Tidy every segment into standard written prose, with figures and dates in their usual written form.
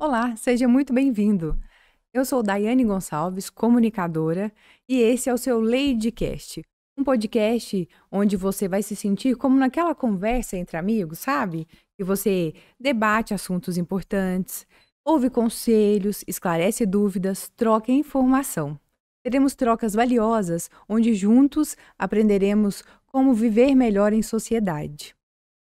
Olá, seja muito bem-vindo. Eu sou Daiane Gonçalves, comunicadora, e esse é o seu Ladycast, um podcast onde você vai se sentir como naquela conversa entre amigos, sabe? Que você debate assuntos importantes, ouve conselhos, esclarece dúvidas, troca informação. Teremos trocas valiosas, onde juntos aprenderemos como viver melhor em sociedade.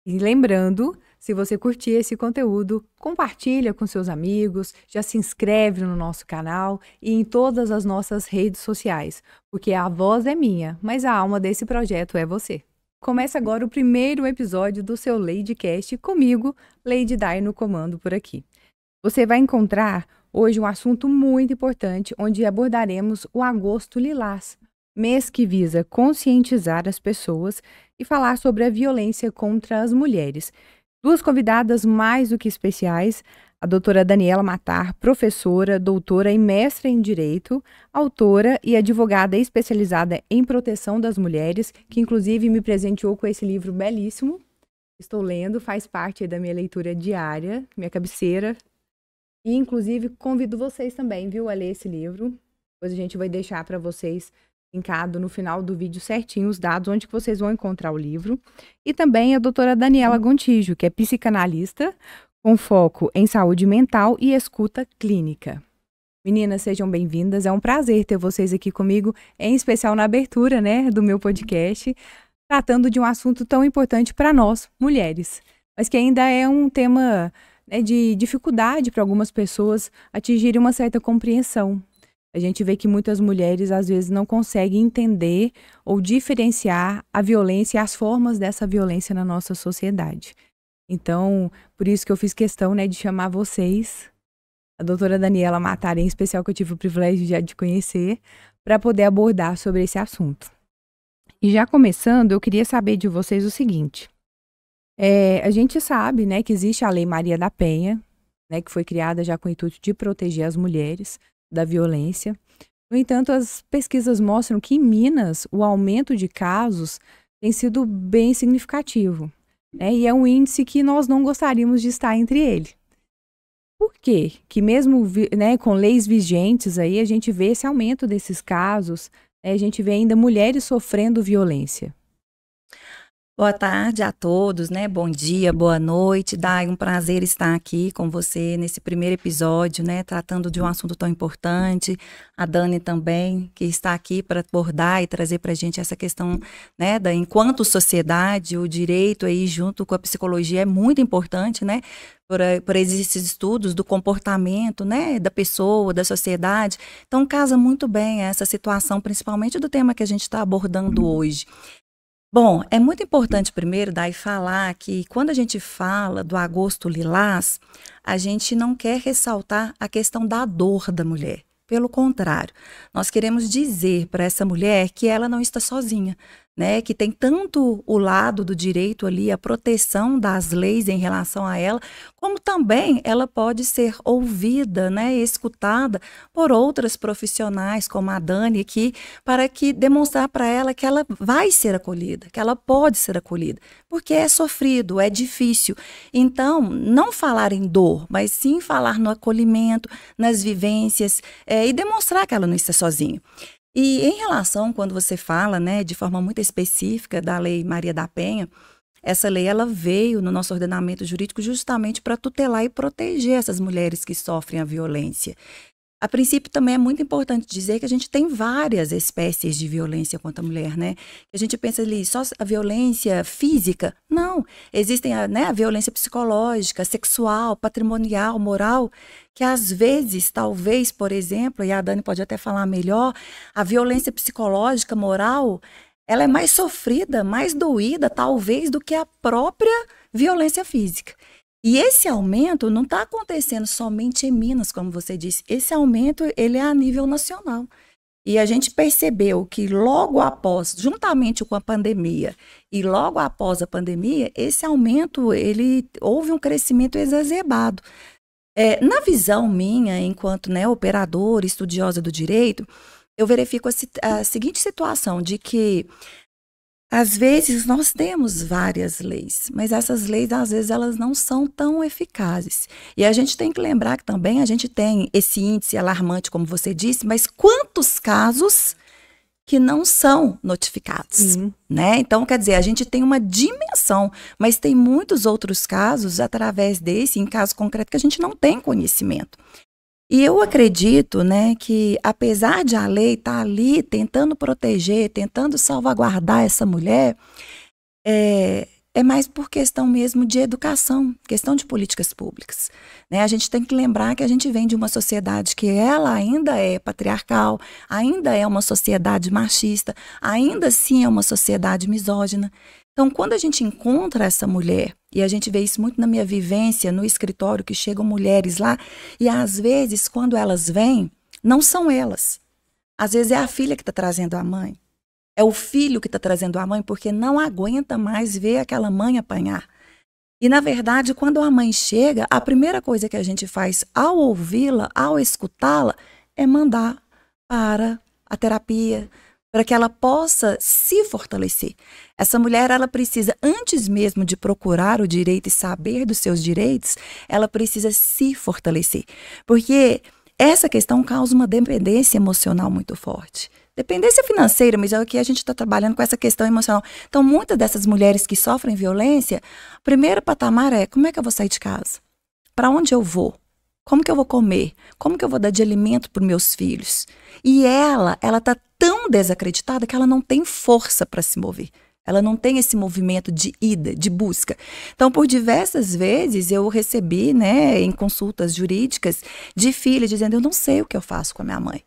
E lembrando, se você curtir esse conteúdo, compartilha com seus amigos, já se inscreve no nosso canal e em todas as nossas redes sociais, porque a voz é minha, mas a alma desse projeto é você. Começa agora o primeiro episódio do seu Ladycast comigo, Lady Dai no comando por aqui. Você vai encontrar hoje um assunto muito importante, onde abordaremos o Agosto Lilás, mês que visa conscientizar as pessoas e falar sobre a violência contra as mulheres. Duas convidadas mais do que especiais, a doutora Daniela Matar, professora, doutora e mestra em Direito, autora e advogada especializada em proteção das mulheres, que inclusive me presenteou com esse livro belíssimo. Estou lendo, faz parte da minha leitura diária, minha cabeceira. E inclusive convido vocês também, viu, a ler esse livro. Depois a gente vai deixar para vocês linkado no final do vídeo certinho os dados onde que vocês vão encontrar o livro. E também a doutora Daniela Gontijo, que é psicanalista com foco em saúde mental e escuta clínica. Meninas, sejam bem-vindas. É um prazer ter vocês aqui comigo, em especial na abertura, né, do meu podcast, tratando de um assunto tão importante para nós, mulheres, mas que ainda é um tema, né, de dificuldade para algumas pessoas atingirem uma certa compreensão. A gente vê que muitas mulheres, às vezes, não conseguem entender ou diferenciar a violência e as formas dessa violência na nossa sociedade. Então, por isso que eu fiz questão, né, de chamar vocês, a doutora Daniela Matar, em especial, que eu tive o privilégio já de conhecer, para poder abordar sobre esse assunto. E já começando, eu queria saber de vocês o seguinte. A gente sabe, né, que existe a Lei Maria da Penha, né, que foi criada já com o intuito de proteger as mulheres da violência. No entanto, as pesquisas mostram que em Minas o aumento de casos tem sido bem significativo, né? E é um índice que nós não gostaríamos de estar entre ele. Por quê? Que mesmo, né, com leis vigentes aí, a gente vê esse aumento desses casos, né? A gente vê ainda mulheres sofrendo violência. Boa tarde a todos, né? Bom dia, boa noite. Dai, um prazer estar aqui com você nesse primeiro episódio, né? Tratando de um assunto tão importante. A Dani também, que está aqui para abordar e trazer para a gente essa questão, né? Enquanto sociedade, o direito aí junto com a psicologia é muito importante, né? Por esses estudos do comportamento, né? Da pessoa, da sociedade. Então, casa muito bem essa situação, principalmente do tema que a gente está abordando hoje. Bom, é muito importante primeiro, Dai, falar que quando a gente fala do Agosto Lilás, a gente não quer ressaltar a questão da dor da mulher. Pelo contrário, nós queremos dizer para essa mulher que ela não está sozinha, né? Que tem tanto o lado do direito ali, a proteção das leis em relação a ela, como também ela pode ser ouvida, né? Escutada por outras profissionais, como a Dani aqui, para que demonstrar para ela que ela vai ser acolhida, que ela pode ser acolhida, porque é sofrido, é difícil. Então, não falar em dor, mas sim falar no acolhimento, nas vivências, e demonstrar que ela não está sozinha. E em relação, quando você fala, né, de forma muito específica da Lei Maria da Penha, essa lei ela veio no nosso ordenamento jurídico justamente para tutelar e proteger essas mulheres que sofrem a violência. A princípio, também é muito importante dizer que a gente tem várias espécies de violência contra a mulher, né? A gente pensa ali só a violência física. Não, existem a violência psicológica, sexual, patrimonial, moral, que às vezes, talvez, por exemplo, e a Dani pode até falar melhor, a violência psicológica, moral, ela é mais sofrida, mais doída, talvez, do que a própria violência física. E esse aumento não está acontecendo somente em Minas, como você disse. Esse aumento ele é a nível nacional. E a gente percebeu que logo após, juntamente com a pandemia, e logo após a pandemia, esse aumento, houve um crescimento exacerbado. Na visão minha, enquanto, né, operadora, estudiosa do direito, eu verifico a seguinte situação, de que Às vezes nós temos várias leis, mas essas leis às vezes elas não são tão eficazes. E a gente tem que lembrar que também a gente tem esse índice alarmante, como você disse, mas quantos casos que não são notificados, né? Então, quer dizer, a gente tem uma dimensão, mas tem muitos outros casos através desse, em caso concreto, que a gente não tem conhecimento. E eu acredito, né, que apesar de a lei estar ali tentando proteger, tentando salvaguardar essa mulher, é mais por questão mesmo de educação, questão de políticas públicas, né? A gente tem que lembrar que a gente vem de uma sociedade que ela ainda é patriarcal, ainda é uma sociedade machista, ainda assim é uma sociedade misógina. Então, quando a gente encontra essa mulher, e a gente vê isso muito na minha vivência no escritório, que chegam mulheres lá, e às vezes, quando elas vêm, não são elas. Às vezes é a filha que está trazendo a mãe. É o filho que está trazendo a mãe porque não aguenta mais ver aquela mãe apanhar. E, na verdade, quando a mãe chega, a primeira coisa que a gente faz ao ouvi-la, ao escutá-la, é mandar para a terapia, para que ela possa se fortalecer. Essa mulher, ela precisa, antes mesmo de procurar o direito e saber dos seus direitos, ela precisa se fortalecer. Porque essa questão causa uma dependência emocional muito forte. Dependência financeira, mas é o que a gente está trabalhando com essa questão emocional. Então, muitas dessas mulheres que sofrem violência, o primeiro patamar é: como é que eu vou sair de casa? Para onde eu vou? Como que eu vou comer? Como que eu vou dar de alimento para os meus filhos? E ela está tão desacreditada que ela não tem força para se mover. Ela não tem esse movimento de ida, de busca. Então, por diversas vezes, eu recebi, né, em consultas jurídicas, de filhas dizendo: eu não sei o que eu faço com a minha mãe.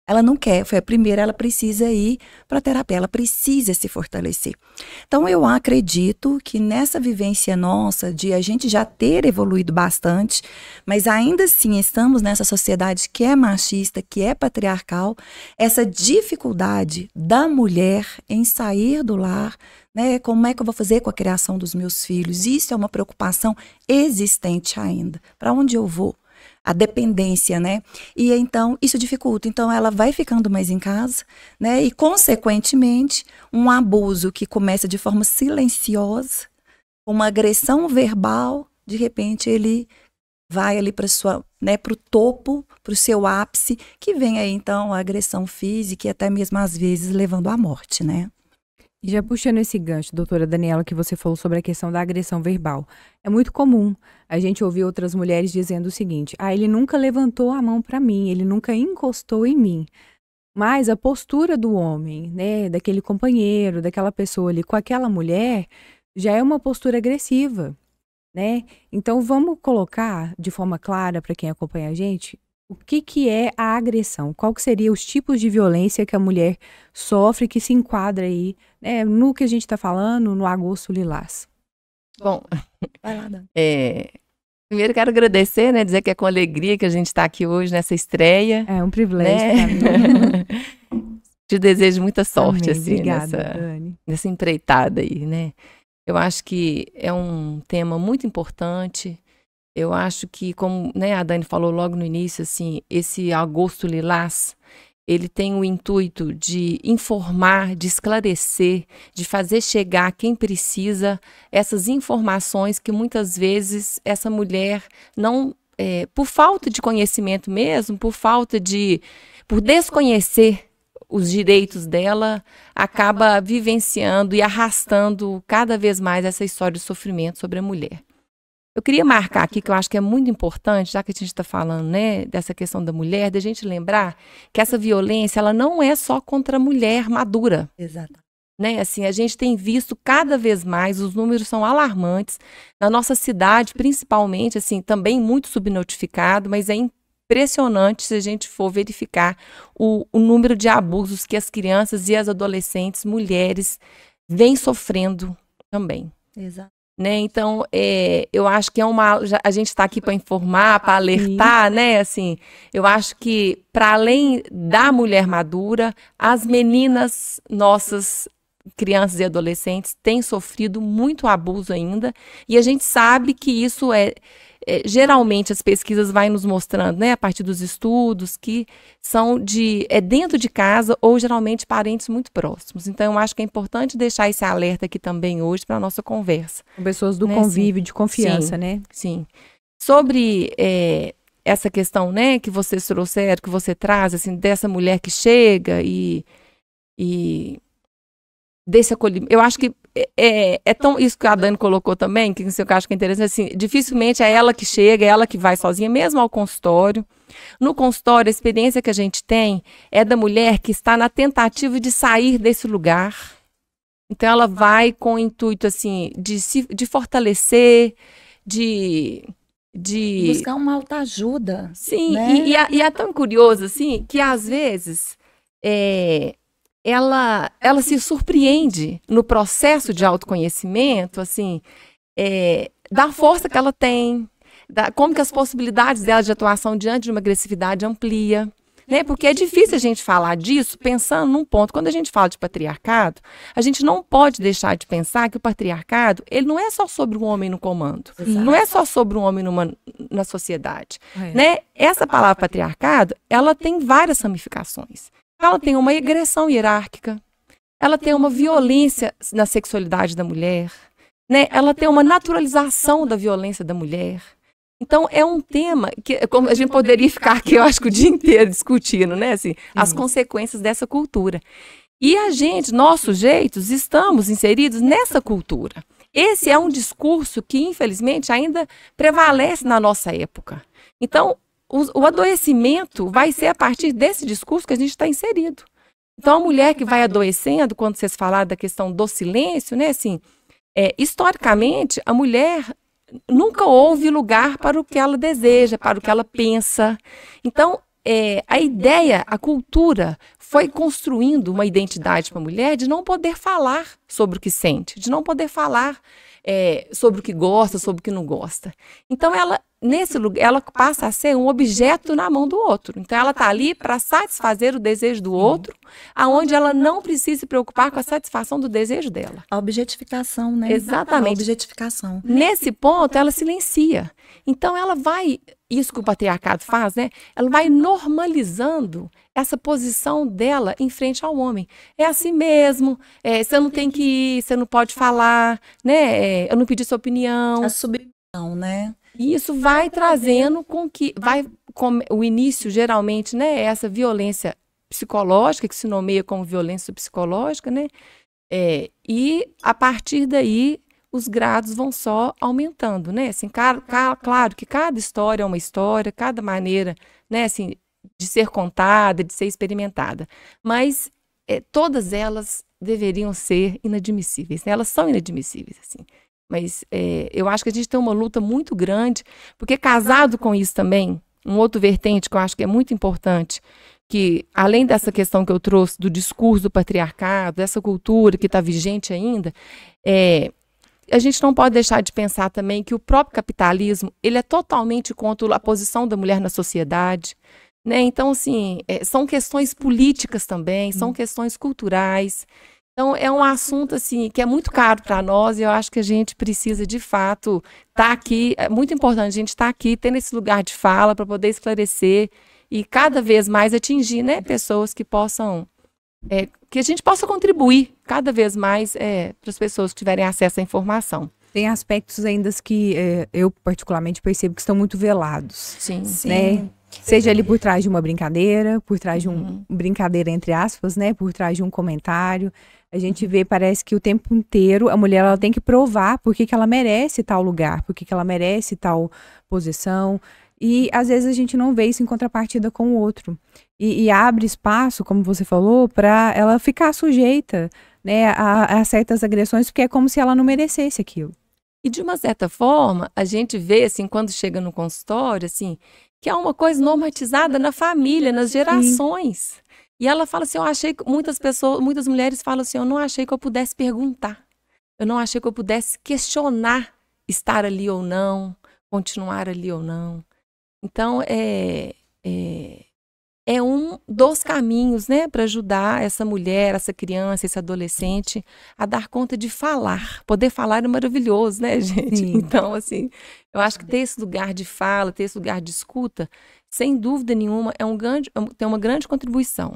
Ela não quer, foi a primeira, ela precisa ir para a terapia, ela precisa se fortalecer. Então, eu acredito que nessa vivência nossa, de a gente já ter evoluído bastante, mas ainda assim estamos nessa sociedade que é machista, que é patriarcal, essa dificuldade da mulher em sair do lar, né? Como é que eu vou fazer com a criação dos meus filhos? Isso é uma preocupação existente ainda. Para onde eu vou? A dependência, né? E então isso dificulta. Então ela vai ficando mais em casa, né? E consequentemente um abuso que começa de forma silenciosa, uma agressão verbal, de repente ele vai ali para sua, né, para o topo, para o seu ápice, que vem aí então a agressão física e até mesmo às vezes levando à morte, né? E já puxando esse gancho, doutora Daniela, que você falou sobre a questão da agressão verbal. É muito comum a gente ouvir outras mulheres dizendo o seguinte: ele nunca levantou a mão para mim, ele nunca encostou em mim. Mas a postura do homem, né, daquele companheiro, daquela pessoa ali com aquela mulher, já é uma postura agressiva, né? Então vamos colocar de forma clara para quem acompanha a gente o que é a agressão, qual que seria os tipos de violência que a mulher sofre, que se enquadra aí, né, no que a gente está falando, no agosto lilás. Bom, Vai lá, Dani. primeiro quero agradecer, né, dizer que é com alegria que a gente está aqui hoje nessa estreia. É um privilégio, né? Te desejo muita sorte, Amém. assim, Obrigada, Dani. nessa empreitada aí, né? Eu acho que é um tema muito importante. Eu acho que, como, né, a Dani falou logo no início, assim, esse agosto lilás, ele tem o intuito de informar, de esclarecer, de fazer chegar a quem precisa essas informações que muitas vezes essa mulher não, por falta de conhecimento mesmo, por desconhecer os direitos dela, acaba vivenciando e arrastando cada vez mais essa história de sofrimento sobre a mulher. Eu queria marcar aqui, que eu acho que é muito importante, já que a gente está falando, né, dessa questão da mulher, da gente lembrar que essa violência, ela não é só contra a mulher madura. Exato. Né? Assim, a gente tem visto cada vez mais, os números são alarmantes. Na nossa cidade, principalmente, assim, também muito subnotificado, mas é impressionante se a gente for verificar o número de abusos que as crianças e as adolescentes, mulheres, vêm sofrendo também. Exato. Né? Então, eu acho que a gente está aqui para informar, para alertar, né? Assim, eu acho que, para além da mulher madura, as meninas nossas crianças e adolescentes têm sofrido muito abuso ainda, e a gente sabe que isso geralmente as pesquisas vão nos mostrando, né, a partir dos estudos, que são dentro de casa ou geralmente parentes muito próximos. Então, eu acho que é importante deixar esse alerta aqui também hoje para a nossa conversa. Com pessoas do convívio, de confiança, né? Sim. Sobre essa questão, né, que vocês trouxeram, que você traz, assim, dessa mulher que chega e desse acolhimento. Eu acho que é tão isso que a Dani colocou também, que eu acho que é interessante, assim, dificilmente é ela que chega, é ela que vai sozinha, mesmo ao consultório. No consultório, a experiência que a gente tem é da mulher que está na tentativa de sair desse lugar. Então, ela vai com o intuito, assim, de fortalecer, de buscar uma autoajuda. Sim, né? e é tão curioso, assim, que às vezes ela se surpreende no processo de autoconhecimento, assim, da força que ela tem, como que as possibilidades dela de atuação diante de uma agressividade amplia. Né? Porque é difícil a gente falar disso pensando num ponto. Quando a gente fala de patriarcado, a gente não pode deixar de pensar que o patriarcado, ele não é só sobre um homem no comando. Exato. Não é só sobre um homem na sociedade. Né? Essa palavra patriarcado, ela tem várias ramificações. Ela tem uma agressão hierárquica, ela tem uma violência na sexualidade da mulher, né? Ela tem uma naturalização da violência da mulher. Então, é um tema que como a gente poderia ficar aqui, eu acho que o dia inteiro discutindo, né? Assim, as consequências dessa cultura. E a gente, nós sujeitos, estamos inseridos nessa cultura. Esse é um discurso que, infelizmente, ainda prevalece na nossa época. Então, o adoecimento vai ser a partir desse discurso que a gente está inserido. Então, a mulher que vai adoecendo, quando vocês falaram da questão do silêncio, né? Assim, historicamente, a mulher nunca houve lugar para o que ela deseja, para o que ela pensa. Então, a ideia, a cultura foi construindo uma identidade para a mulher de não poder falar sobre o que sente, de não poder falar sobre o que gosta, sobre o que não gosta. Então, ela, nesse lugar, ela passa a ser um objeto na mão do outro. Então, ela está ali para satisfazer o desejo do outro, aonde ela não precisa se preocupar com a satisfação do desejo dela. A objetificação, né? Exatamente. A objetificação. Nesse ponto, ela silencia. Então, ela vai, isso que o patriarcado faz, né? Ela vai normalizando essa posição dela em frente ao homem. É assim mesmo, você não tem que ir, você não pode falar, né? Eu não pedi sua opinião. A submissão, né? E isso vai trazendo o início, geralmente, né? Essa violência psicológica, que se nomeia como violência psicológica, né? E, a partir daí, os grados vão só aumentando, né? Assim, claro que cada história é uma história, cada maneira, né, assim, de ser contada, de ser experimentada. Mas todas elas deveriam ser inadmissíveis, né? Elas são inadmissíveis, assim. Mas eu acho que a gente tem uma luta muito grande, porque casado com isso também, um outro vertente que eu acho que é muito importante, que além dessa questão que eu trouxe do discurso do patriarcado, dessa cultura que está vigente ainda, a gente não pode deixar de pensar também que o próprio capitalismo, ele é totalmente contra a posição da mulher na sociedade, né? Então, assim, são questões políticas também, são questões culturais. Então, é um assunto, assim, que é muito caro para nós e eu acho que a gente precisa, de fato, estar aqui. É muito importante a gente estar aqui, tendo esse lugar de fala para poder esclarecer e cada vez mais atingir, né, pessoas que possam... que a gente possa contribuir cada vez mais para as pessoas que tiverem acesso à informação. Tem aspectos ainda que eu particularmente percebo que estão muito velados. Sim. Né? Seja ali por trás de uma brincadeira, por trás de brincadeira entre aspas, né? Por trás de um comentário. A gente vê, parece que o tempo inteiro a mulher ela tem que provar por que ela merece tal lugar, por que ela merece tal posição. E às vezes a gente não vê isso em contrapartida com o outro. E abre espaço, como você falou, para ela ficar sujeita, né, a certas agressões, porque é como se ela não merecesse aquilo. E de uma certa forma, a gente vê, assim, quando chega no consultório, assim, que é uma coisa normatizada na família, nas gerações. Sim. E ela fala assim, eu achei que muitas mulheres falam assim, eu não achei que eu pudesse perguntar. Eu não achei que eu pudesse questionar estar ali ou não, continuar ali ou não. Então, é um dos caminhos, né, para ajudar essa mulher, essa criança, esse adolescente a dar conta de falar. Poder falar é maravilhoso, né, gente? Sim. Então, assim, eu acho que ter esse lugar de fala, ter esse lugar de escuta, sem dúvida nenhuma, tem uma grande contribuição.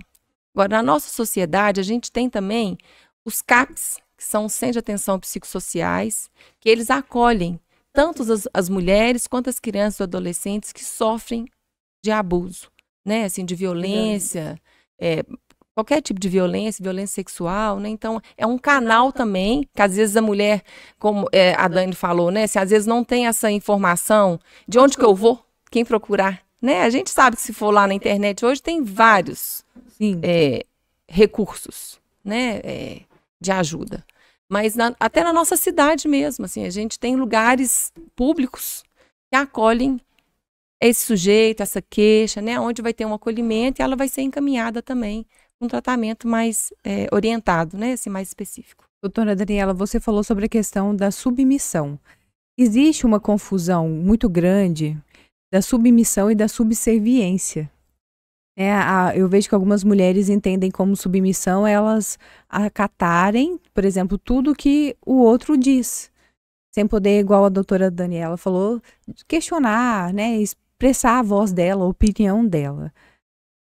Agora, na nossa sociedade, a gente tem também os CAPs, que são os Centros de Atenção Psicossociais, que eles acolhem tanto as mulheres quanto as crianças e adolescentes que sofrem de abuso, né, assim, de violência, qualquer tipo de violência sexual, né, então é um canal também, que às vezes a mulher, como a Dani falou, né, assim, às vezes não tem essa informação, de onde que eu vou, quem procurar, né, a gente sabe que se for lá na internet hoje tem vários recursos, né, de ajuda, mas até na nossa cidade mesmo, assim, a gente tem lugares públicos que acolhem esse sujeito, essa queixa, né, onde vai ter um acolhimento e ela vai ser encaminhada também um tratamento mais orientado, né, assim, mais específico. Doutora Daniela, você falou sobre a questão da submissão. Existe uma confusão muito grande da submissão e da subserviência. Eu vejo que algumas mulheres entendem como submissão elas acatarem, por exemplo, tudo que o outro diz. Sem poder, igual a doutora Daniela falou, questionar, né, expressar a voz dela, a opinião dela.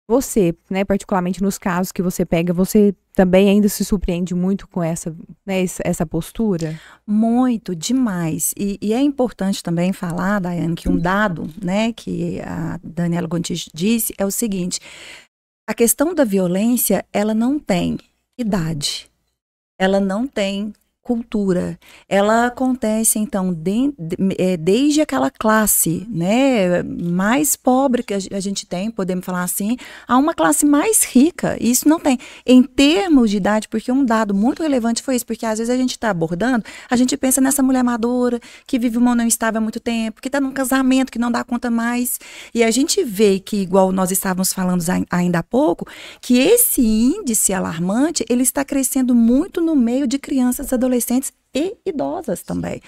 Você, né, particularmente nos casos que você pega, você também ainda se surpreende muito com essa, né, essa postura? Muito, demais. E é importante também falar, Daiane, que um dado, né, que a Daniela Gontijo disse é o seguinte: a questão da violência, ela não tem idade, ela não tem cultura. Ela acontece, então, desde aquela classe, né, mais pobre que a gente tem, podemos falar assim, a uma classe mais rica. Isso não tem. Em termos de idade, porque um dado muito relevante foi isso, porque às vezes a gente está abordando, a gente pensa nessa mulher madura, que vive uma união estável há muito tempo, que está num casamento, que não dá conta mais. E a gente vê que, igual nós estávamos falando ainda há pouco, que esse índice alarmante, ele está crescendo muito no meio de crianças e adolescentes e idosas também,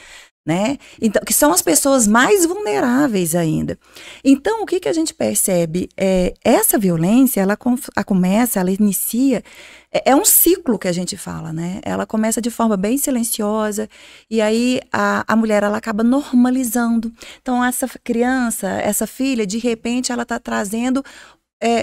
né? Então, que são as pessoas mais vulneráveis ainda. Então, o que a gente percebe? Essa violência, ela começa, ela inicia, é um ciclo que a gente fala, né? Ela começa de forma bem silenciosa e aí a mulher, ela acaba normalizando. Então, essa criança, essa filha, de repente, ela está trazendo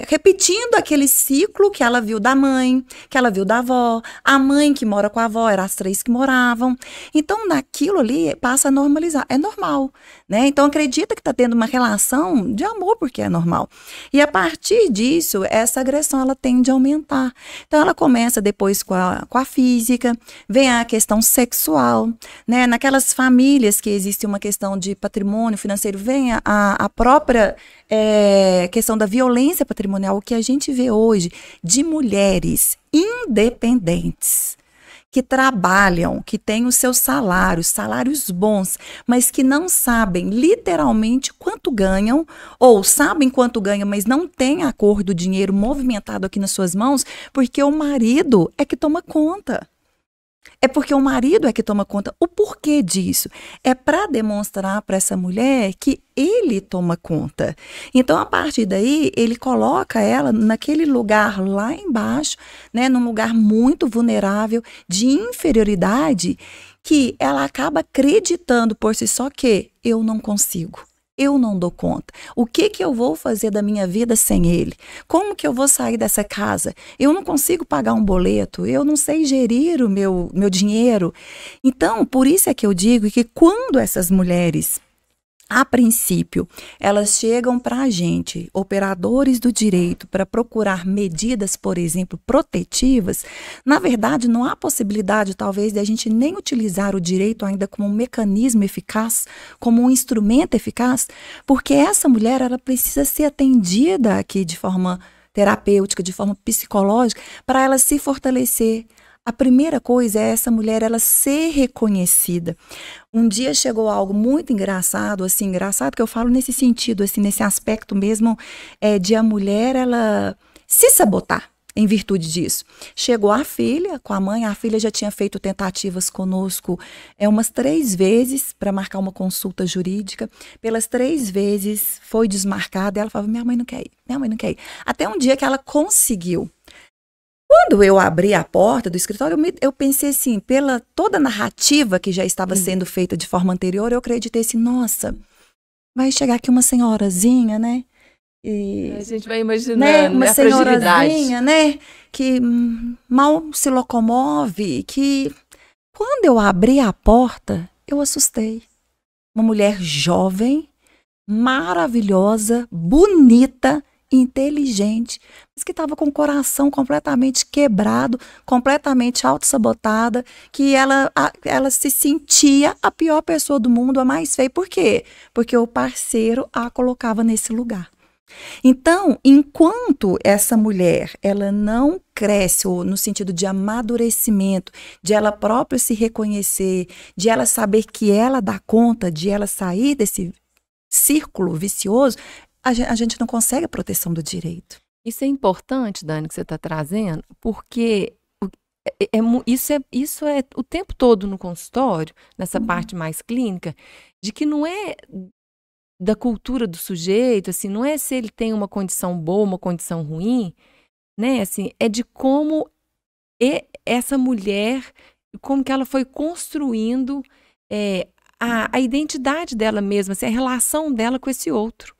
repetindo aquele ciclo que ela viu da mãe, que ela viu da avó, a mãe que mora com a avó, eram as 3 que moravam. Então, naquilo ali, passa a normalizar. É normal, né? Então, acredita que está tendo uma relação de amor, porque é normal. E a partir disso, essa agressão, ela tende a aumentar. Então, ela começa depois com a física, vem a questão sexual, né? Naquelas famílias que existe uma questão de patrimônio financeiro, vem a própria questão da violência patrimonial, o que a gente vê hoje de mulheres independentes que trabalham, que têm os seus salários bons, mas que não sabem literalmente quanto ganham, ou sabem quanto ganham, mas não têm a cor do dinheiro movimentado aqui nas suas mãos, porque o marido é que toma conta. É porque o marido é que toma conta. O porquê disso? É para demonstrar para essa mulher que ele toma conta. Então, a partir daí, ele coloca ela naquele lugar lá embaixo, né, num lugar muito vulnerável, de inferioridade, que ela acaba acreditando por si só que eu não consigo. Eu não dou conta. O que eu vou fazer da minha vida sem ele? Como que eu vou sair dessa casa? Eu não consigo pagar um boleto, eu não sei gerir o meu dinheiro. Então, por isso é que eu digo que quando essas mulheres, a princípio, elas chegam para a gente, operadores do direito, para procurar medidas, por exemplo, protetivas, na verdade, não há possibilidade, talvez, de a gente nem utilizar o direito ainda como um mecanismo eficaz, como um instrumento eficaz, porque essa mulher, ela precisa ser atendida aqui de forma terapêutica, de forma psicológica, para ela se fortalecer. A primeira coisa é essa mulher, ela ser reconhecida. Um dia chegou algo muito engraçado, assim, engraçado que eu falo nesse sentido, assim, nesse aspecto mesmo, de a mulher, ela se sabotar. em virtude disso? Chegou a filha com a mãe, a filha já tinha feito tentativas conosco umas 3 vezes para marcar uma consulta jurídica. Pelas 3 vezes foi desmarcada, ela falava, minha mãe não quer ir, minha mãe não quer ir. Até um dia que ela conseguiu. Quando eu abri a porta do escritório, eu pensei assim, pela toda a narrativa que já estava sendo feita de forma anterior, eu acreditei assim, nossa, vai chegar aqui uma senhorazinha, né? E, a gente vai imaginando, né, uma a fragilidade. senhorazinha, né, que mal se locomove, que quando eu abri a porta, eu assustei. Uma mulher jovem, maravilhosa, bonita, inteligente, mas que estava com o coração completamente quebrado, completamente autossabotada, que ela se sentia a pior pessoa do mundo, a mais feia. Por quê? Porque o parceiro a colocava nesse lugar. Então, enquanto essa mulher, ela não cresce, ou no sentido de amadurecimento, de ela própria se reconhecer, de ela saber que ela dá conta, de ela sair desse círculo vicioso, a gente não consegue a proteção do direito. Isso é importante, Dani, que você está trazendo, porque isso é o tempo todo no consultório, nessa parte mais clínica, de que não é da cultura do sujeito, assim, não é se ele tem uma condição boa, uma condição ruim, né, assim, é de como essa mulher, como que ela foi construindo a identidade dela mesma, assim, a relação dela com esse outro.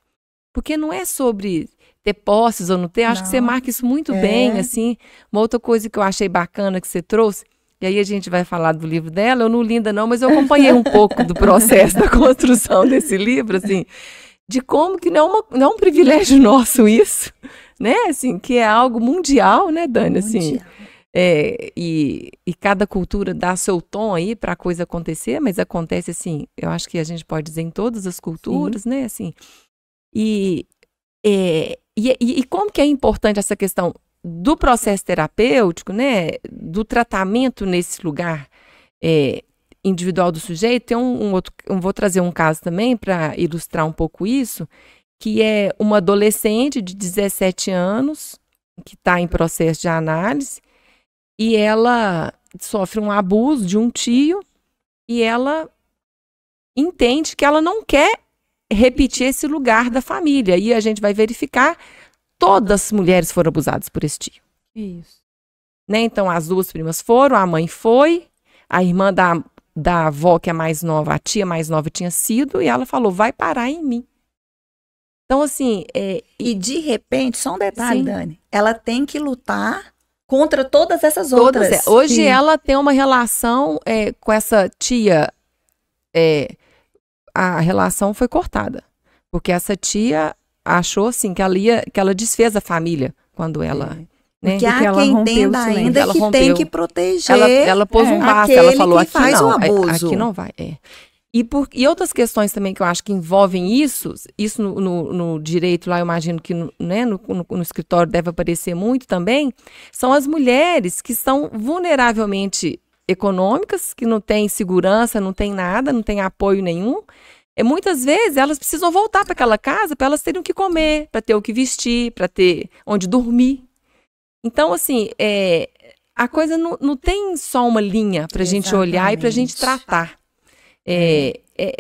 Porque não é sobre ter posses ou não ter, acho que você marca isso muito bem, assim. Uma outra coisa que eu achei bacana que você trouxe, e aí a gente vai falar do livro dela, eu não li ainda não, mas eu acompanhei um pouco do processo da construção desse livro, assim, de como que não é um privilégio nosso isso, né, assim, que é algo mundial, né, Dani, assim, e cada cultura dá seu tom aí para a coisa acontecer, mas acontece, assim, eu acho que a gente pode dizer em todas as culturas, sim, né, assim, e como que é importante essa questão do processo terapêutico, né, do tratamento nesse lugar individual do sujeito. Tem vou trazer um caso também para ilustrar um pouco isso, que é uma adolescente de 17 anos que está em processo de análise e ela sofre um abuso de um tio e ela entende que ela não quer repetir esse lugar da família. E a gente vai verificar, todas as mulheres foram abusadas por esse tio. Isso. Né? Então, as 2 primas foram, a mãe foi, a irmã da avó, que é mais nova, a tia mais nova tinha sido, e ela falou, vai parar em mim. Então, assim... E de repente, só um detalhe, sim, Dani, ela tem que lutar contra todas essas outras. Hoje sim, ela tem uma relação com essa tia... a relação foi cortada, porque essa tia achou assim que ela desfez a família quando ela, né? Porque há quem entenda ainda ela que rompeu, tem que proteger. Ela pôs um basta, ela falou aqui faz não, o abuso. aqui não vai. E outras questões também que eu acho que envolvem isso no direito lá, eu imagino que né, no escritório deve aparecer muito também, são as mulheres que são vulneravelmente econômicas, que não têm segurança, não têm nada, não têm apoio nenhum. Muitas vezes elas precisam voltar para aquela casa para elas terem o que comer, para ter o que vestir, para ter onde dormir. Então, assim, a coisa não tem só uma linha para a gente olhar e para a gente tratar.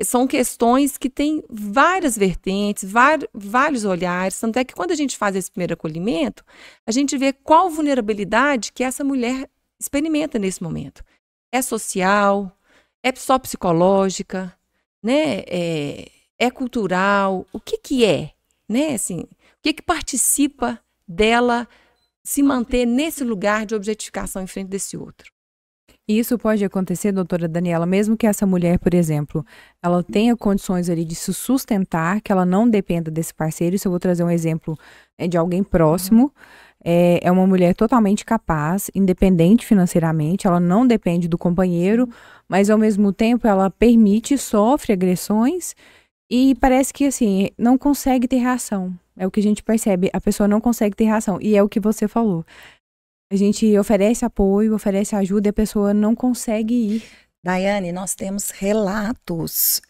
São questões que têm várias vertentes, vários olhares. Tanto é que quando a gente faz esse primeiro acolhimento, a gente vê qual vulnerabilidade que essa mulher experimenta nesse momento. É social, é só psicológica, né? É cultural. O que é, né? Assim, o que participa dela se manter nesse lugar de objetificação em frente desse outro? Isso pode acontecer, doutora Daniela, mesmo que essa mulher, por exemplo, ela tenha condições ali de se sustentar, que ela não dependa desse parceiro. Isso eu vou trazer um exemplo de alguém próximo. É uma mulher totalmente capaz, independente financeiramente, ela não depende do companheiro, mas ao mesmo tempo ela permite, sofre agressões e parece que assim, não consegue ter reação. É o que a gente percebe, a pessoa não consegue ter reação. E é o que você falou. A gente oferece apoio, oferece ajuda e a pessoa não consegue ir. Daiane, nós temos relatos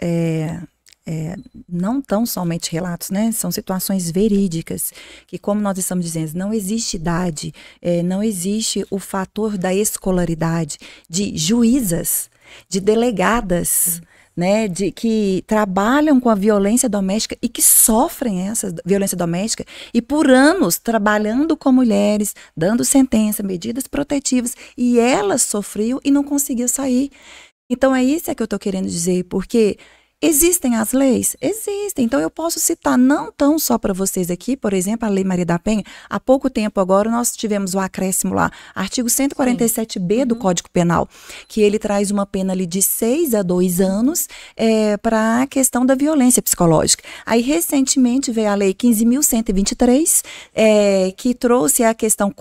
não tão somente relatos, né? São situações verídicas, que como nós estamos dizendo, não existe idade, não existe o fator da escolaridade, de juízas, de delegadas, né, de que trabalham com a violência doméstica e que sofrem essa violência doméstica e por anos trabalhando com mulheres, dando sentença, medidas protetivas, e ela sofreu e não conseguiu sair. Então é isso que eu estou querendo dizer, porque existem as leis? Existem. Então eu posso citar não tão só para vocês aqui, por exemplo, a Lei Maria da Penha. Há pouco tempo agora nós tivemos o acréscimo lá, artigo 147B do Código Penal, que ele traz uma pena ali de 6 a 2 anos para a questão da violência psicológica. Aí recentemente veio a Lei 15.123, que trouxe a questão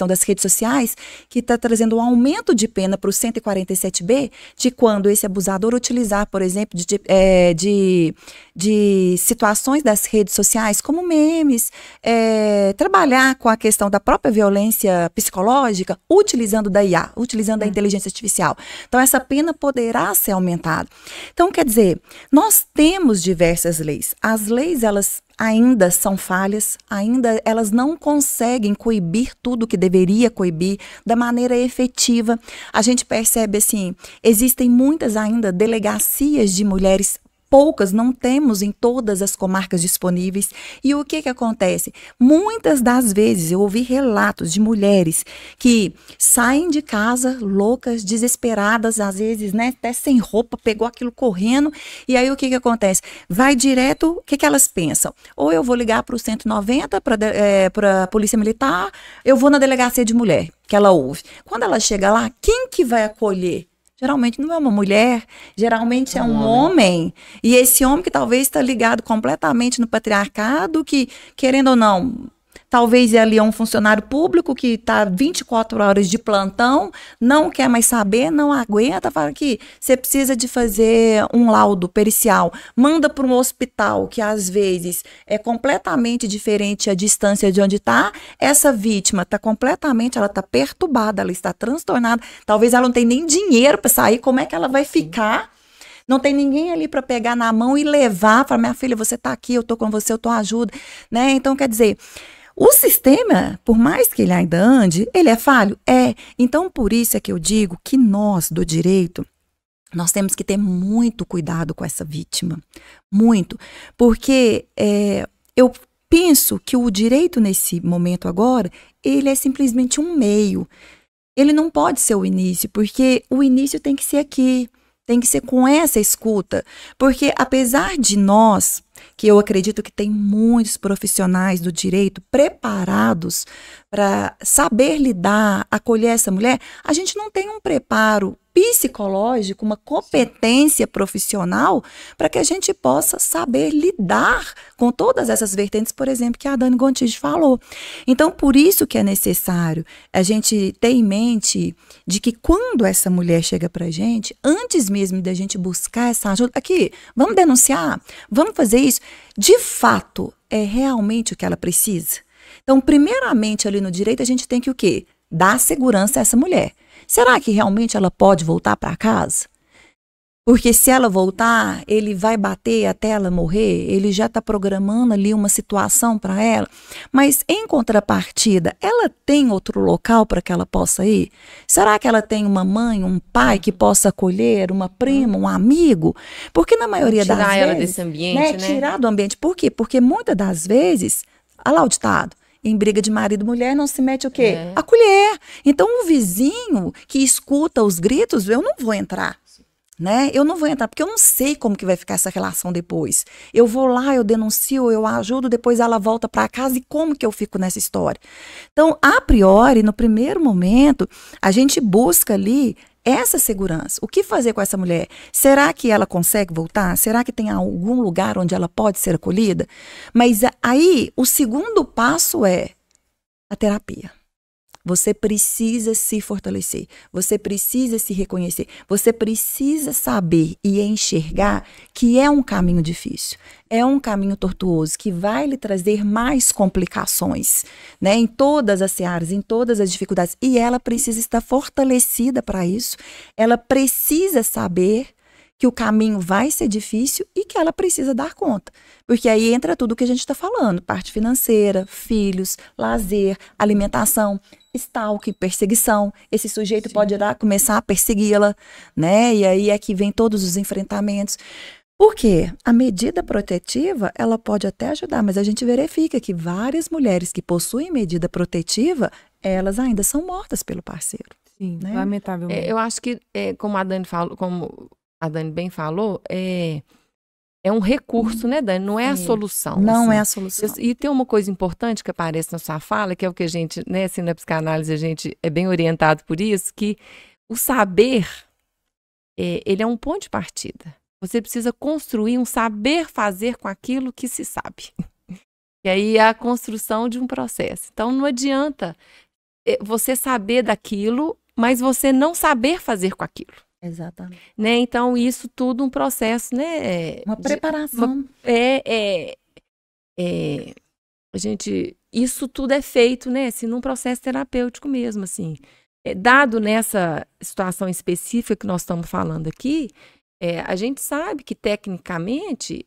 das redes sociais, que está trazendo um aumento de pena para o 147B, de quando esse abusador utilizar, por exemplo, de situações das redes sociais, como memes, trabalhar com a questão da própria violência psicológica, utilizando da IA, utilizando da inteligência artificial. Então, essa pena poderá ser aumentada. Então, quer dizer, nós temos diversas leis. As leis, elas ainda são falhas, ainda elas não conseguem coibir tudo que deveria coibir da maneira efetiva. A gente percebe assim, existem muitas ainda delegacias de mulheres, poucas, não temos em todas as comarcas disponíveis. E o que acontece? Muitas das vezes eu ouvi relatos de mulheres que saem de casa loucas, desesperadas, às vezes, né, até sem roupa, pegou aquilo correndo, e aí o que acontece? Vai direto, o que elas pensam? Ou eu vou ligar para o 190, para a Polícia Militar, eu vou na delegacia de mulher, que ela ouve. Quando ela chega lá, quem que vai acolher? Geralmente não é uma mulher, geralmente é um homem. E esse homem que talvez está ligado completamente no patriarcado, que, querendo ou não, talvez ali é um funcionário público que está 24 horas de plantão, não quer mais saber, não aguenta, fala que você precisa de fazer um laudo pericial, manda para um hospital que às vezes é completamente diferente a distância de onde está, essa vítima está completamente, ela está perturbada, ela está transtornada, talvez ela não tenha nem dinheiro para sair, como é que ela vai ficar? Não tem ninguém ali para pegar na mão e levar, falar, minha filha, você está aqui, eu estou com você, eu estou ajuda, né? Então, quer dizer, o sistema, por mais que ele ainda ande, ele é falho? É. Então, por isso é que eu digo que nós, do direito, nós temos que ter muito cuidado com essa vítima. Muito. Porque eu penso que o direito, nesse momento agora, ele é simplesmente um meio. Ele não pode ser o início, porque o início tem que ser aqui. Tem que ser com essa escuta, porque apesar de nós, que eu acredito que tem muitos profissionais do direito preparados para saber lidar, acolher essa mulher, a gente não tem um preparo psicológico, uma competência profissional para que a gente possa saber lidar com todas essas vertentes, por exemplo, que a Dani Gontijo falou. Então, por isso que é necessário a gente ter em mente de que quando essa mulher chega para a gente, antes mesmo da gente buscar essa ajuda, aqui, vamos denunciar, vamos fazer isso, de fato, é realmente o que ela precisa? Então, primeiramente ali no direito, a gente tem que o quê? Dar segurança a essa mulher. Será que realmente ela pode voltar para casa? Porque se ela voltar, ele vai bater até ela morrer, ele já está programando ali uma situação para ela. Mas, em contrapartida, ela tem outro local para que ela possa ir? Será que ela tem uma mãe, um pai que possa acolher, uma prima, um amigo? Porque na maioria das vezes... Tirar ela desse ambiente, né? Tirar do ambiente. Por quê? Porque muitas das vezes, olha lá o ditado, em briga de marido e mulher não se mete o quê? A colher. Então, o vizinho que escuta os gritos, eu não vou entrar. Né? Eu não vou entrar, porque eu não sei como que vai ficar essa relação depois. Eu vou lá, eu denuncio, eu ajudo, depois ela volta para casa e como que eu fico nessa história? Então, a priori, no primeiro momento, a gente busca ali essa segurança. O que fazer com essa mulher? Será que ela consegue voltar? Será que tem algum lugar onde ela pode ser acolhida? Mas aí, o segundo passo é a terapia. Você precisa se fortalecer, você precisa se reconhecer, você precisa saber e enxergar que é um caminho difícil, é um caminho tortuoso que vai lhe trazer mais complicações, né, em todas as searas, em todas as dificuldades. E ela precisa estar fortalecida para isso, ela precisa saber que o caminho vai ser difícil e que ela precisa dar conta. Porque aí entra tudo o que a gente está falando, parte financeira, filhos, lazer, alimentação, stalking, perseguição. Esse sujeito pode começar a persegui-la, né? E aí é que vem todos os enfrentamentos. Por quê? A medida protetiva, ela pode até ajudar, mas a gente verifica que várias mulheres que possuem medida protetiva, elas ainda são mortas pelo parceiro. Sim, né? lamentavelmente. Eu acho que, como a Dani falou, como a Dani bem falou, é um recurso, né, Dani? Não é a solução. Não assim. é a solução. E tem uma coisa importante que aparece na sua fala, que é o que a gente, né, assim, na psicanálise a gente é bem orientado por isso, que o saber, ele é um ponto de partida. Você precisa construir um saber fazer com aquilo que se sabe. E aí é a construção de um processo. Então não adianta você saber daquilo, mas você não saber fazer com aquilo. Exatamente. Né? Então isso tudo um processo, né? Uma preparação. Isso tudo é feito, né? Assim, num processo terapêutico mesmo, assim. Dado nessa situação específica que nós estamos falando aqui, a gente sabe que, tecnicamente,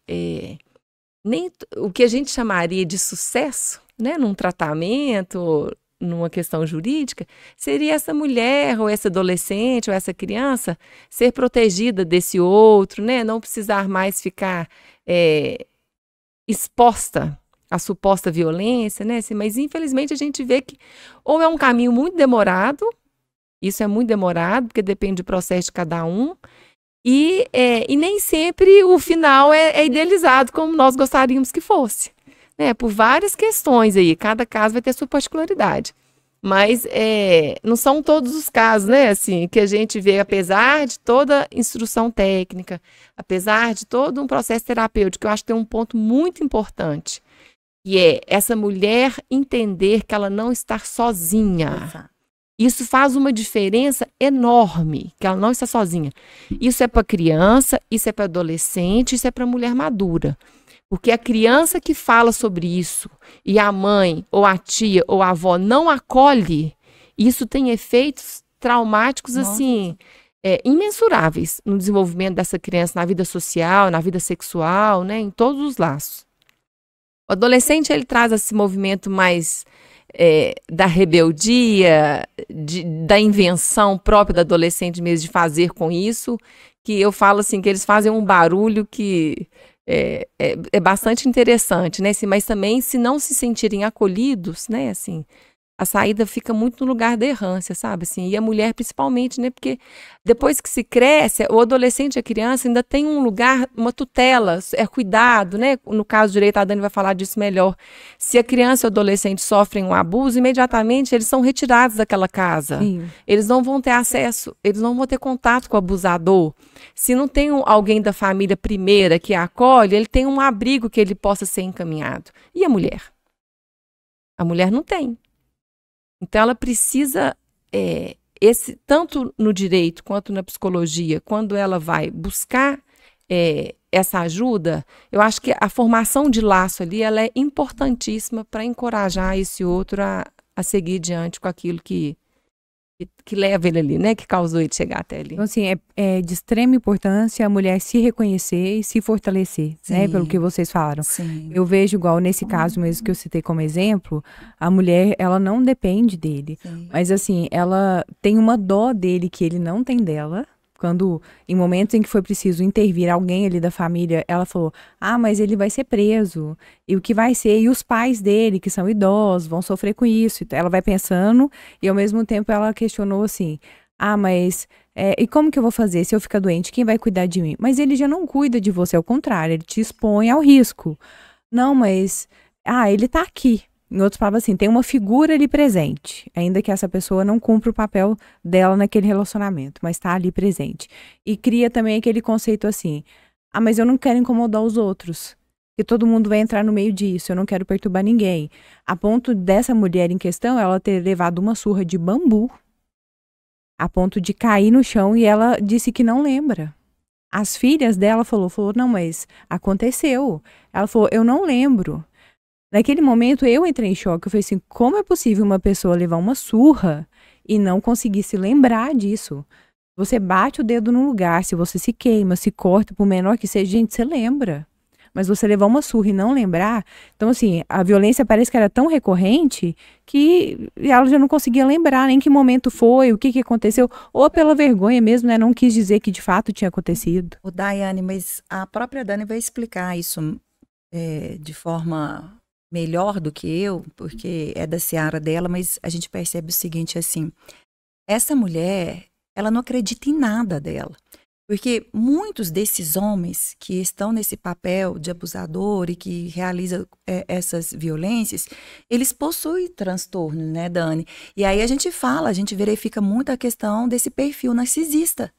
nem o que a gente chamaria de sucesso, né, num tratamento, numa questão jurídica, seria essa mulher, ou essa adolescente, ou essa criança, ser protegida desse outro, né, não precisar mais ficar exposta à suposta violência, né, assim, mas, infelizmente, a gente vê que ou é um caminho muito demorado, isso é muito demorado, porque depende do processo de cada um, e nem sempre o final é idealizado como nós gostaríamos que fosse, né? Por várias questões aí, cada caso vai ter sua particularidade. Mas não são todos os casos, né? Assim, que a gente vê, apesar de toda instrução técnica, apesar de todo um processo terapêutico, eu acho que tem um ponto muito importante, que é essa mulher entender que ela não está sozinha. Exato. Isso faz uma diferença enorme, que ela não está sozinha. Isso é para criança, isso é para adolescente, isso é para mulher madura. Porque a criança que fala sobre isso e a mãe, ou a tia, ou a avó não acolhe, isso tem efeitos traumáticos, assim, imensuráveis no desenvolvimento dessa criança, na vida social, na vida sexual, né, em todos os laços. O adolescente, ele traz esse movimento mais da rebeldia, da invenção própria do adolescente mesmo, de fazer com isso, que eu falo assim, que eles fazem um barulho que é bastante interessante, né? Assim, mas também, se não se sentirem acolhidos, né? Assim, a saída fica muito no lugar da errância, sabe? Assim, e a mulher principalmente, né? Porque depois que se cresce, o adolescente e a criança ainda tem um lugar, uma tutela, cuidado, né? No caso direito, a Dani vai falar disso melhor. Se a criança e o adolescente sofrem um abuso, imediatamente eles são retirados daquela casa. Sim. Eles não vão ter acesso, eles não vão ter contato com o abusador. Se não tem alguém da família primeira que a acolhe, ele tem um abrigo que ele possa ser encaminhado. E a mulher? A mulher não tem. Então, ela precisa, tanto no direito quanto na psicologia, quando ela vai buscar essa ajuda, eu acho que a formação de laço ali, ela é importantíssima para encorajar esse outro a seguir diante com aquilo que leva ele ali, né? Que causou ele chegar até ali. Então, assim, é de extrema importância a mulher se reconhecer e se fortalecer, né? Pelo que vocês falaram. Sim. Eu vejo igual nesse caso mesmo que eu citei como exemplo, a mulher, ela não depende dele. Sim. Mas, assim, ela tem uma dó dele que ele não tem dela. Quando, em momentos em que foi preciso intervir alguém ali da família, ela falou, mas ele vai ser preso. E o que vai ser? E os pais dele, que são idosos, vão sofrer com isso. Então, ela vai pensando e, ao mesmo tempo, ela questionou assim, mas e como que eu vou fazer se eu ficar doente? Quem vai cuidar de mim? Mas ele já não cuida de você, ao contrário, ele te expõe ao risco. Não, mas, ele tá aqui. Em outras palavras, assim, tem uma figura ali presente, ainda que essa pessoa não cumpra o papel dela naquele relacionamento, mas está ali presente. E cria também aquele conceito assim, mas eu não quero incomodar os outros, que todo mundo vai entrar no meio disso, eu não quero perturbar ninguém. A ponto dessa mulher em questão, ela ter levado uma surra de bambu, a ponto de cair no chão, e ela disse que não lembra. As filhas dela falou, não, mas aconteceu. Ela falou, eu não lembro. Naquele momento, eu entrei em choque. Eu falei assim, como é possível uma pessoa levar uma surra e não conseguir se lembrar disso? Você bate o dedo num lugar, se você se queima, se corta, por menor que seja, gente, você lembra. Mas você levar uma surra e não lembrar, então assim, a violência parece que era tão recorrente que ela já não conseguia lembrar nem que momento foi, o que aconteceu, ou pela vergonha mesmo, né, não quis dizer que de fato tinha acontecido. O Daiane, mas a própria Dani vai explicar isso de forma melhor do que eu, porque é da seara dela, mas a gente percebe o seguinte, assim, essa mulher, ela não acredita em nada dela. Porque muitos desses homens que estão nesse papel de abusador e que realiza essas violências, eles possuem transtorno, né, Dani? E aí a gente verifica muito a questão desse perfil narcisista,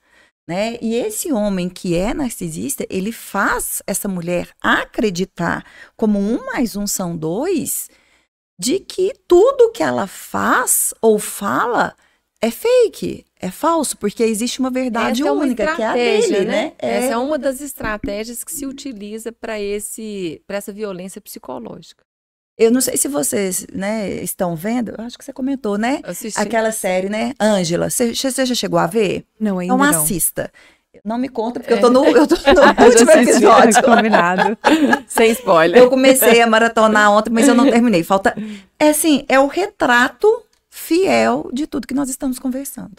né? E esse homem que é narcisista, ele faz essa mulher acreditar, como 1 mais 1 são 2, de que tudo que ela faz ou fala é fake, é falso, porque existe uma verdade única, que é a dele, né? Essa é uma das estratégias que se utiliza para essa violência psicológica. Eu não sei se vocês, né, estão vendo, eu acho que você comentou, né? Assisti. Aquela série, né? Ângela, você já chegou a ver? Não, ainda então não. assista. Não me conta, porque eu tô no último episódio. Combinado. Sem spoiler. Eu comecei a maratonar ontem, mas eu não terminei. Falta, é o retrato fiel de tudo que nós estamos conversando.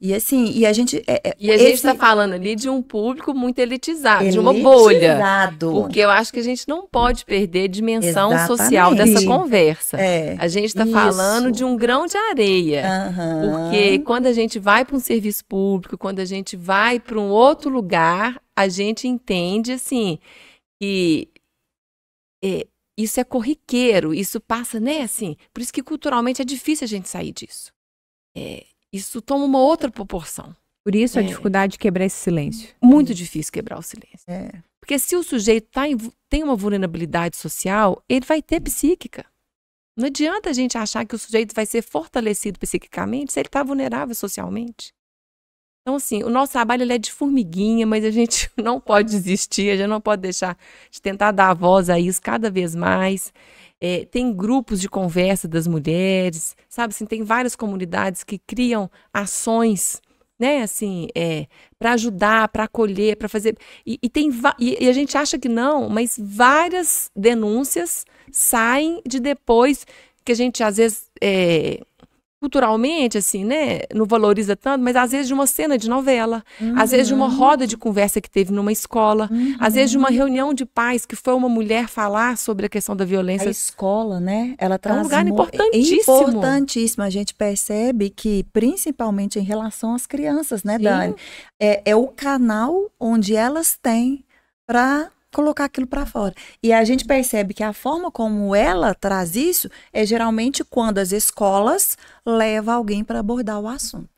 E assim, e a gente está falando ali de um público muito elitizado, de uma bolha. Porque eu acho que a gente não pode perder a dimensão social dessa conversa. A gente está falando de um grão de areia. Porque quando a gente vai para um serviço público, quando a gente vai para um outro lugar, a gente entende assim que isso é corriqueiro, isso passa, né, assim, por isso que culturalmente é difícil a gente sair disso. Isso toma uma outra proporção. Por isso a dificuldade de quebrar esse silêncio. Muito difícil quebrar o silêncio. Porque se o sujeito tem uma vulnerabilidade social, ele vai ter psíquica. Não adianta a gente achar que o sujeito vai ser fortalecido psiquicamente se ele está vulnerável socialmente. Então, assim, o nosso trabalho ele é de formiguinha, mas a gente não pode desistir, a gente não pode deixar de tentar dar voz a isso cada vez mais. Tem grupos de conversa das mulheres, sabe? Assim, tem várias comunidades que criam ações, né? Assim, para ajudar, para acolher, para fazer... E a gente acha que não, mas várias denúncias saem de depois que a gente, às vezes... culturalmente, assim, né, não valoriza tanto, mas às vezes de uma cena de novela, às vezes de uma roda de conversa que teve numa escola, às vezes de uma reunião de pais que foi uma mulher falar sobre a questão da violência. A escola, né, ela traz um lugar importantíssimo. Importantíssimo. A gente percebe que, principalmente em relação às crianças, né, Dani? É o canal onde elas têm para colocar aquilo para fora. E a gente percebe que a forma como ela traz isso é geralmente quando as escolas levam alguém para abordar o assunto.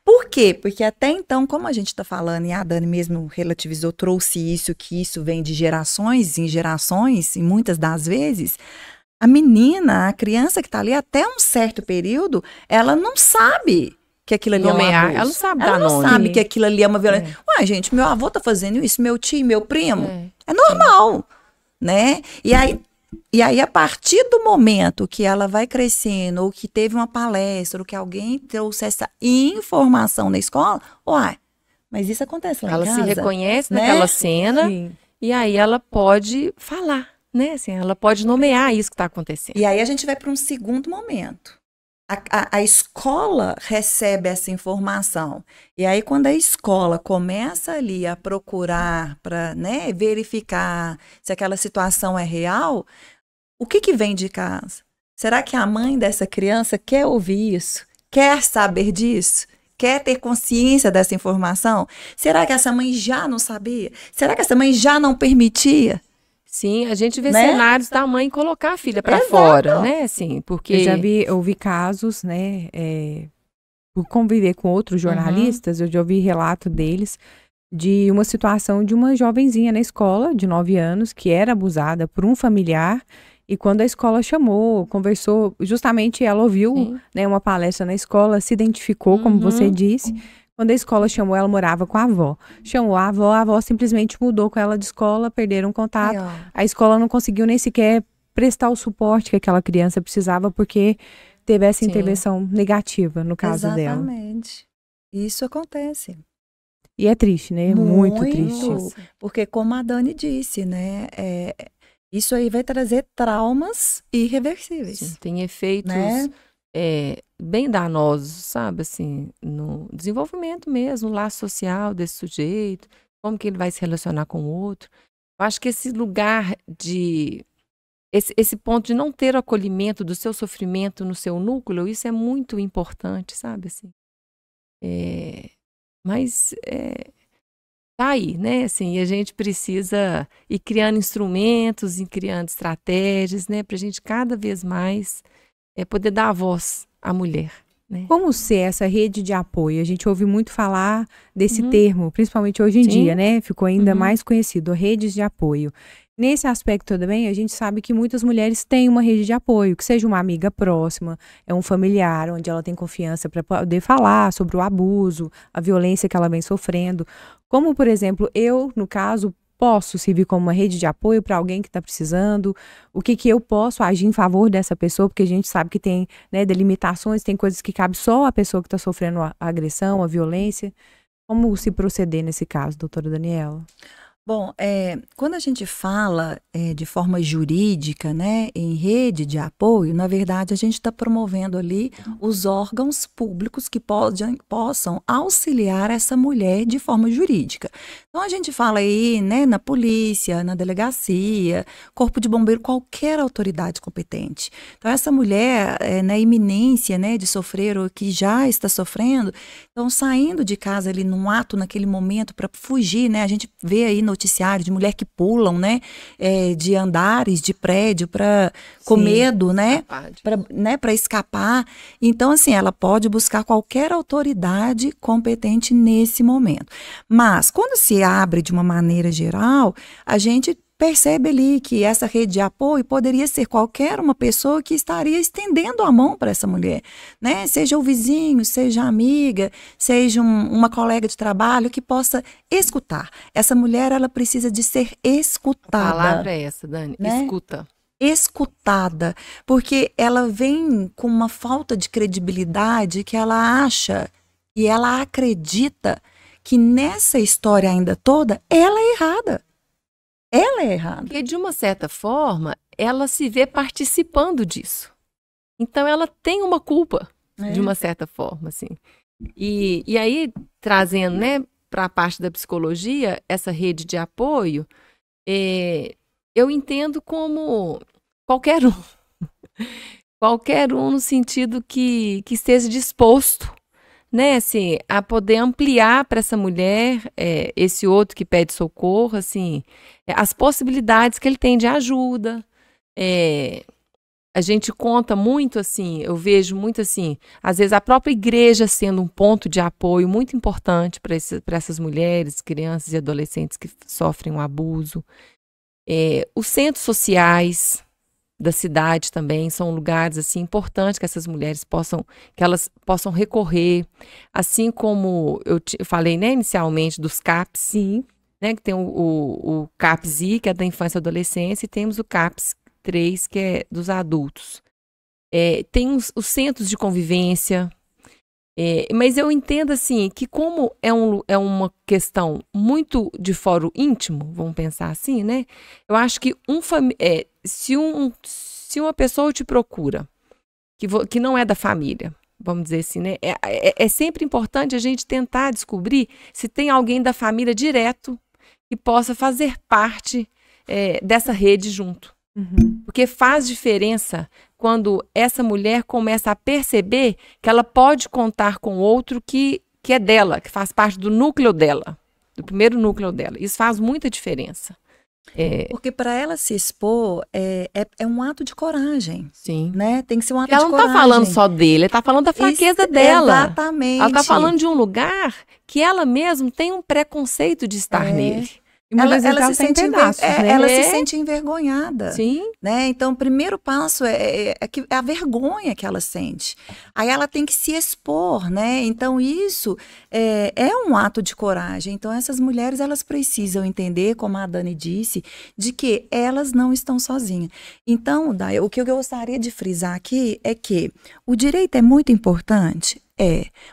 Por quê? Porque até então, como a gente está falando, e a Dani mesmo relativizou, trouxe isso, que isso vem de gerações em gerações, e muitas das vezes, a menina, a criança que está ali até um certo período, ela não sabe que aquilo ali é um abuso. Ela não sabe ela dar nome. Ela não sabe que aquilo ali é uma violência. Ué, gente, meu avô tá fazendo isso, meu tio, meu primo. É normal, né? E aí, a partir do momento que ela vai crescendo, ou que teve uma palestra, ou que alguém trouxe essa informação na escola, uai, mas isso acontece lá em casa. Ela se reconhece naquela cena, e aí ela pode falar, né? Assim, ela pode nomear isso que está acontecendo. E aí a gente vai para um segundo momento. A escola recebe essa informação. E aí, quando a escola começa ali a procurar para, né, verificar se aquela situação é real, o que vem de casa? Será que a mãe dessa criança quer ouvir isso? Quer saber disso? Quer ter consciência dessa informação? Será que essa mãe já não sabia? Será que essa mãe já não permitia? Sim, a gente vê cenários da mãe colocar a filha para fora, né? Assim, porque eu ouvi casos, né? Por conviver com outros jornalistas, eu já ouvi relato deles de uma situação de uma jovenzinha na escola, de 9 anos, que era abusada por um familiar. E quando a escola chamou, conversou, justamente ela ouviu, né, uma palestra na escola, se identificou, como você disse. Quando a escola chamou, ela morava com a avó. Chamou a avó simplesmente mudou com ela de escola, perderam contato. A escola não conseguiu nem sequer prestar o suporte que aquela criança precisava, porque teve essa intervenção negativa no caso dela. Exatamente. Isso acontece. E é triste, né? Muito triste. Porque como a Dani disse, né? Isso aí vai trazer traumas irreversíveis. Sim, tem efeitos, né? Bem danosos, sabe? Assim, no desenvolvimento mesmo, no laço social desse sujeito, como que ele vai se relacionar com o outro. Eu acho que esse lugar de... Esse ponto de não ter o acolhimento do seu sofrimento no seu núcleo, isso é muito importante, sabe? Assim, mas tá aí, né? Assim, e a gente precisa ir criando instrumentos, ir criando estratégias, né? Para a gente cada vez mais poder dar a voz à mulher. Né? Como ser essa rede de apoio? A gente ouve muito falar desse termo, principalmente hoje em dia, né? Ficou ainda mais conhecido, redes de apoio. Nesse aspecto também, a gente sabe que muitas mulheres têm uma rede de apoio, que seja uma amiga próxima, é um familiar, onde ela tem confiança para poder falar sobre o abuso, a violência que ela vem sofrendo. Como, por exemplo, eu, no caso, posso servir como uma rede de apoio para alguém que está precisando? O que eu posso agir em favor dessa pessoa? Porque a gente sabe que tem, né, delimitações, tem coisas que cabe só a pessoa que está sofrendo a agressão, a violência. Como se proceder nesse caso, doutora Daniela? Bom, quando a gente fala de forma jurídica, né, em rede de apoio, na verdade a gente está promovendo ali os órgãos públicos que possam auxiliar essa mulher de forma jurídica. Então a gente fala aí, né, na polícia, na delegacia, corpo de bombeiro, qualquer autoridade competente. Então essa mulher na iminência, né, de sofrer ou que já está sofrendo, então saindo de casa ali num ato naquele momento para fugir, né, a gente vê aí noticiário de mulher que pulam, né, de andares, de prédio, com medo, né, para escapar. Então, assim, ela pode buscar qualquer autoridade competente nesse momento. Mas, quando se abre de uma maneira geral, a gente percebe ali que essa rede de apoio poderia ser qualquer uma pessoa que estaria estendendo a mão para essa mulher, né? Seja o vizinho, seja a amiga, seja uma colega de trabalho que possa escutar. Essa mulher, ela precisa de ser escutada. A palavra é essa, Dani, né? Escuta. Escutada, porque ela vem com uma falta de credibilidade que ela acha e ela acredita que nessa história ainda toda, ela é errada. Ela é errada. Porque, de uma certa forma, ela se vê participando disso. Então, ela tem uma culpa, de uma certa forma, assim. E aí, trazendo, né, para a parte da psicologia, essa rede de apoio, eu entendo como qualquer um. Qualquer um no sentido que esteja disposto, né, assim, a poder ampliar para essa mulher, esse outro que pede socorro, assim, as possibilidades que ele tem de ajuda. A gente conta muito, assim, eu vejo muito, assim, às vezes a própria igreja sendo um ponto de apoio muito importante para essas mulheres, crianças e adolescentes que sofrem um abuso. Os centros sociais da cidade também são lugares assim importantes que essas mulheres possam recorrer, assim como eu falei, né, inicialmente dos CAPs, sim, né, que tem o CAPS-I, que é da infância e adolescência, e temos o CAPS-3, que é dos adultos. Tem os centros de convivência, mas eu entendo assim que como é uma questão muito de fórum íntimo, vamos pensar assim, né? Eu acho que se uma pessoa te procura que não é da família, vamos dizer assim, né? É sempre importante a gente tentar descobrir se tem alguém da família direto que possa fazer parte dessa rede junto. Porque faz diferença quando essa mulher começa a perceber que ela pode contar com outro que é dela, que faz parte do núcleo dela, do primeiro núcleo dela. Isso faz muita diferença. Porque para ela se expor é um ato de coragem. Sim. Né? Tem que ser um ato de coragem. Ela não está falando só dele, ela está falando da fraqueza dela. Exatamente. Ela está falando de um lugar que ela mesma tem um preconceito de estar nele. Ela se sente ela se sente envergonhada. Sim. Né? Então, o primeiro passo é a vergonha que ela sente. Aí ela tem que se expor, né? Então, isso é um ato de coragem. Então, essas mulheres, elas precisam entender, como a Dani disse, de que elas não estão sozinhas. Então, Day, o que eu gostaria de frisar aqui é que o direito é muito importante,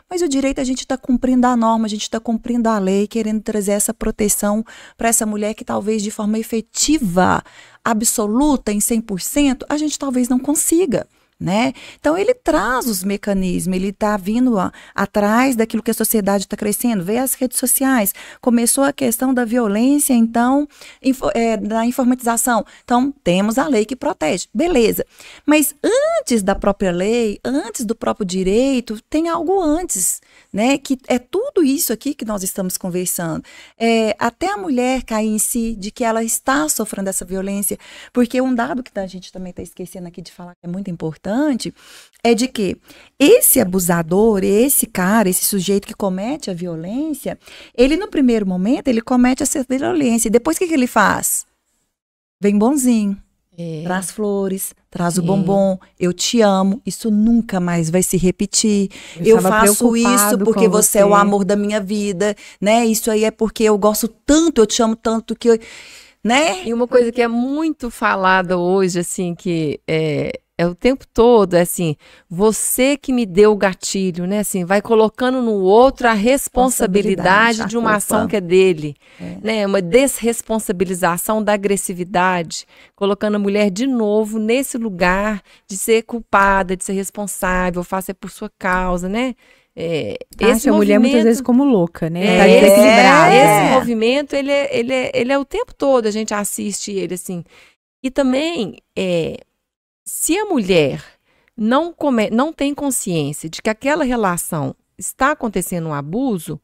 Mas o direito, a gente está cumprindo a norma, a gente está cumprindo a lei, querendo trazer essa proteção para essa mulher que talvez de forma efetiva, absoluta, em 100%, a gente talvez não consiga. Né? Então, ele traz os mecanismos, ele está vindo atrás daquilo que a sociedade está crescendo, vê as redes sociais, começou a questão da violência, então, da informatização. Então, temos a lei que protege, beleza. Mas antes da própria lei, antes do próprio direito, tem algo antes, né? Que é tudo isso aqui que nós estamos conversando. Até a mulher cair em si, de que ela está sofrendo essa violência, porque um dado que a gente também está esquecendo aqui de falar, que é muito importante, é de que esse abusador, esse cara, esse sujeito que comete a violência, ele no primeiro momento, ele comete essa violência. E depois o que ele faz? Vem bonzinho, traz flores, traz o bombom, eu te amo, isso nunca mais vai se repetir. Eu faço isso porque você é o amor da minha vida, né? Isso aí é porque eu gosto tanto, eu te amo tanto que eu... Né? E uma coisa que é muito falada hoje, assim, que é o tempo todo, assim, você que me deu o gatilho, né? Assim, vai colocando no outro a responsabilidade de uma ação que é dele, né? Uma desresponsabilização da agressividade, colocando a mulher de novo nesse lugar de ser culpada, de ser responsável, faça por sua causa, né? Esse a mulher muitas vezes como louca, né? Tá desequilibrada. Esse movimento, ele é o tempo todo, a gente assiste ele, assim. E também, se a mulher não tem consciência de que aquela relação está acontecendo um abuso,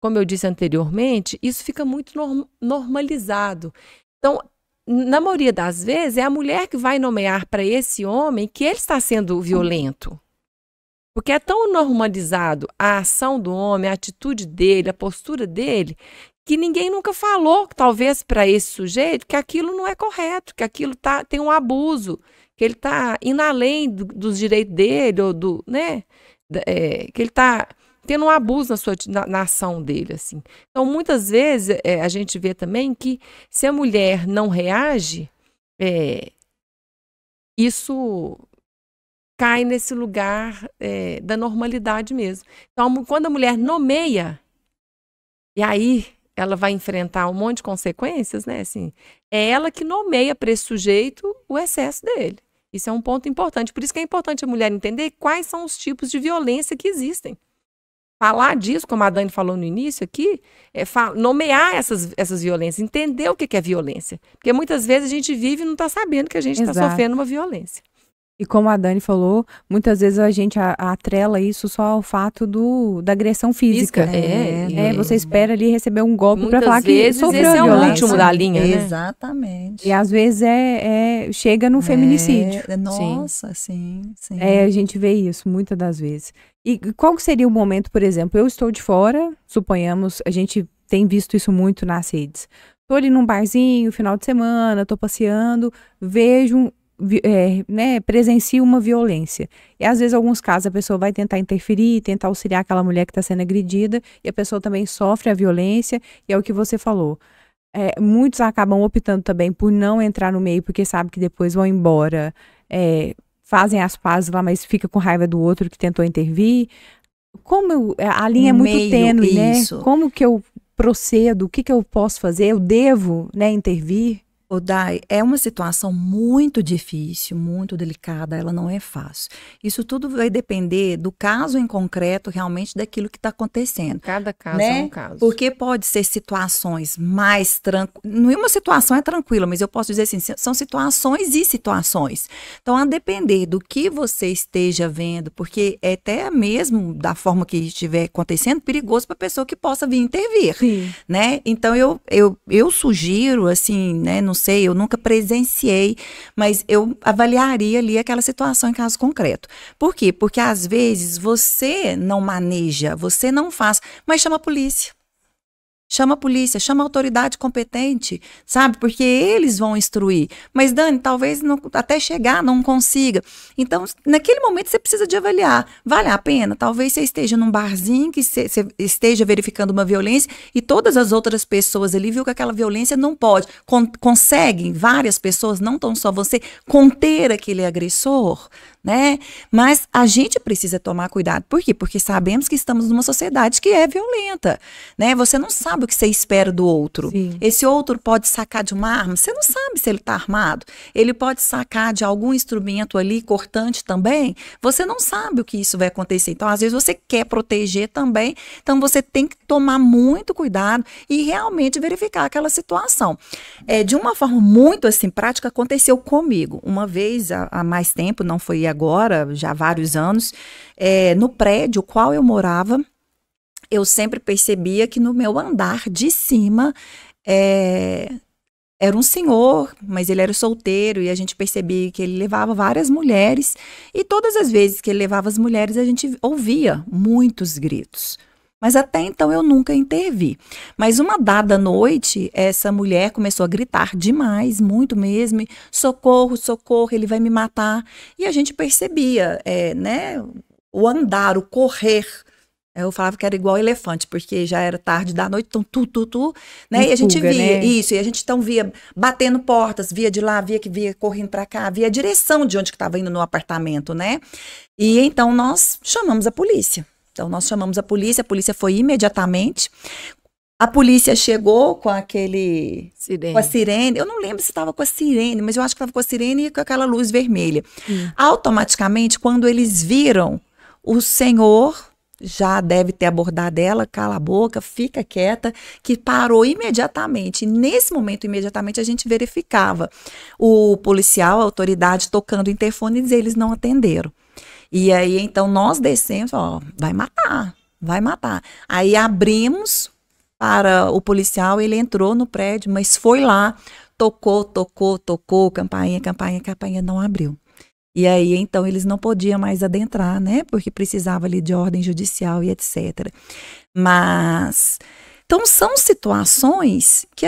como eu disse anteriormente, isso fica muito normalizado. Então, na maioria das vezes, é a mulher que vai nomear para esse homem que ele está sendo violento. Porque é tão normalizado a ação do homem, a atitude dele, a postura dele, que ninguém nunca falou, talvez para esse sujeito, que aquilo não é correto, que aquilo tem um abuso, que ele está indo além dos direitos dele, ou né? Que ele está tendo um abuso na ação dele. Assim. Então, muitas vezes, a gente vê também que se a mulher não reage, isso cai nesse lugar da normalidade mesmo. Então, quando a mulher nomeia, e aí ela vai enfrentar um monte de consequências, né? Assim, é ela que nomeia para esse sujeito o excesso dele. Isso é um ponto importante. Por isso que é importante a mulher entender quais são os tipos de violência que existem. Falar disso, como a Dani falou no início aqui, nomear essas violências, entender o que é violência. Porque muitas vezes a gente vive e não está sabendo que a gente está sofrendo uma violência. E como a Dani falou, muitas vezes a gente atrela isso só ao fato da agressão física. Você espera ali receber um golpe para falar que sofreu esse violência. É o último da linha, né? Exatamente. E às vezes chega no feminicídio. Nossa, sim. A gente vê isso muitas das vezes. E qual seria o momento, por exemplo, eu estou de fora, suponhamos, a gente tem visto isso muito nas redes. Estou ali num barzinho, final de semana, estou passeando, vejo... presencia uma violência. E às vezes, em alguns casos, a pessoa vai tentar interferir, tentar auxiliar aquela mulher que está sendo agredida, e a pessoa também sofre a violência, e é o que você falou. Muitos acabam optando também por não entrar no meio, porque sabe que depois vão embora, fazem as pazes lá, mas fica com raiva do outro que tentou intervir. A linha é muito tênue, né? Como que eu procedo? O que eu posso fazer? Eu devo, intervir? Dai, é uma situação muito difícil, muito delicada, ela não é fácil. Isso tudo vai depender do caso em concreto, realmente daquilo que está acontecendo. Cada caso é um caso. Porque pode ser situações mais tranquilas. Nenhuma situação é tranquila, mas eu posso dizer assim, são situações e situações. Então, a depender do que você esteja vendo, porque é até mesmo da forma que estiver acontecendo, perigoso para a pessoa que possa vir intervir. Sim. Né? Então, eu sugiro, assim, né, não sei, eu nunca presenciei, mas eu avaliaria ali aquela situação em caso concreto. Por quê? Porque às vezes você não maneja, você não faz, mas chama a polícia. Chama a polícia, chama a autoridade competente, sabe? Porque eles vão instruir. Mas, Dani, talvez até chegar não consiga. Então, naquele momento você precisa de avaliar. Vale a pena? Talvez você esteja num barzinho, que você esteja verificando uma violência e todas as outras pessoas ali viu que aquela violência não pode. Conseguem várias pessoas, não tão só você, conter aquele agressor, né? Mas a gente precisa tomar cuidado. Por quê? Porque sabemos que estamos numa sociedade que é violenta, né? Você não sabe o que você espera do outro. Sim. Esse outro pode sacar de uma arma, você não sabe se ele está armado. Ele pode sacar de algum instrumento ali, cortante também. Você não sabe o que isso vai acontecer. Então, às vezes, você quer proteger também. Então, você tem que tomar muito cuidado e realmente verificar aquela situação. De uma forma muito, assim, prática, aconteceu comigo. Uma vez, há mais tempo, não foi agora, já há vários anos, no prédio qual eu morava, eu sempre percebia que no meu andar de cima era um senhor, mas ele era solteiro e a gente percebia que ele levava várias mulheres e todas as vezes que ele levava as mulheres a gente ouvia muitos gritos. Mas até então eu nunca intervi. Mas uma dada noite, essa mulher começou a gritar demais, muito mesmo, socorro, socorro, ele vai me matar. E a gente percebia, né, o andar, o correr. Eu falava que era igual elefante, porque já era tarde da noite, então né? E a gente via, né? Isso, e a gente então via batendo portas, via de lá, via correndo para cá, via a direção de onde que estava indo no apartamento, né? E então nós chamamos a polícia. Então, nós chamamos a polícia foi imediatamente. A polícia chegou com com a sirene. Eu não lembro se estava com a sirene, mas eu acho que estava com a sirene e com aquela luz vermelha. Automaticamente, quando eles viram, o senhor já deve ter abordado ela, cala a boca, fica quieta, que parou imediatamente. Nesse momento, imediatamente, a gente verificava o policial, a autoridade, tocando o interfone e eles não atenderam. E aí, então, nós descemos, vai matar. Aí abrimos para o policial, ele entrou no prédio, mas foi lá, tocou, campainha, não abriu. E aí, então, eles não podiam mais adentrar, né? Porque precisava ali de ordem judicial e etc. Mas, então, são situações que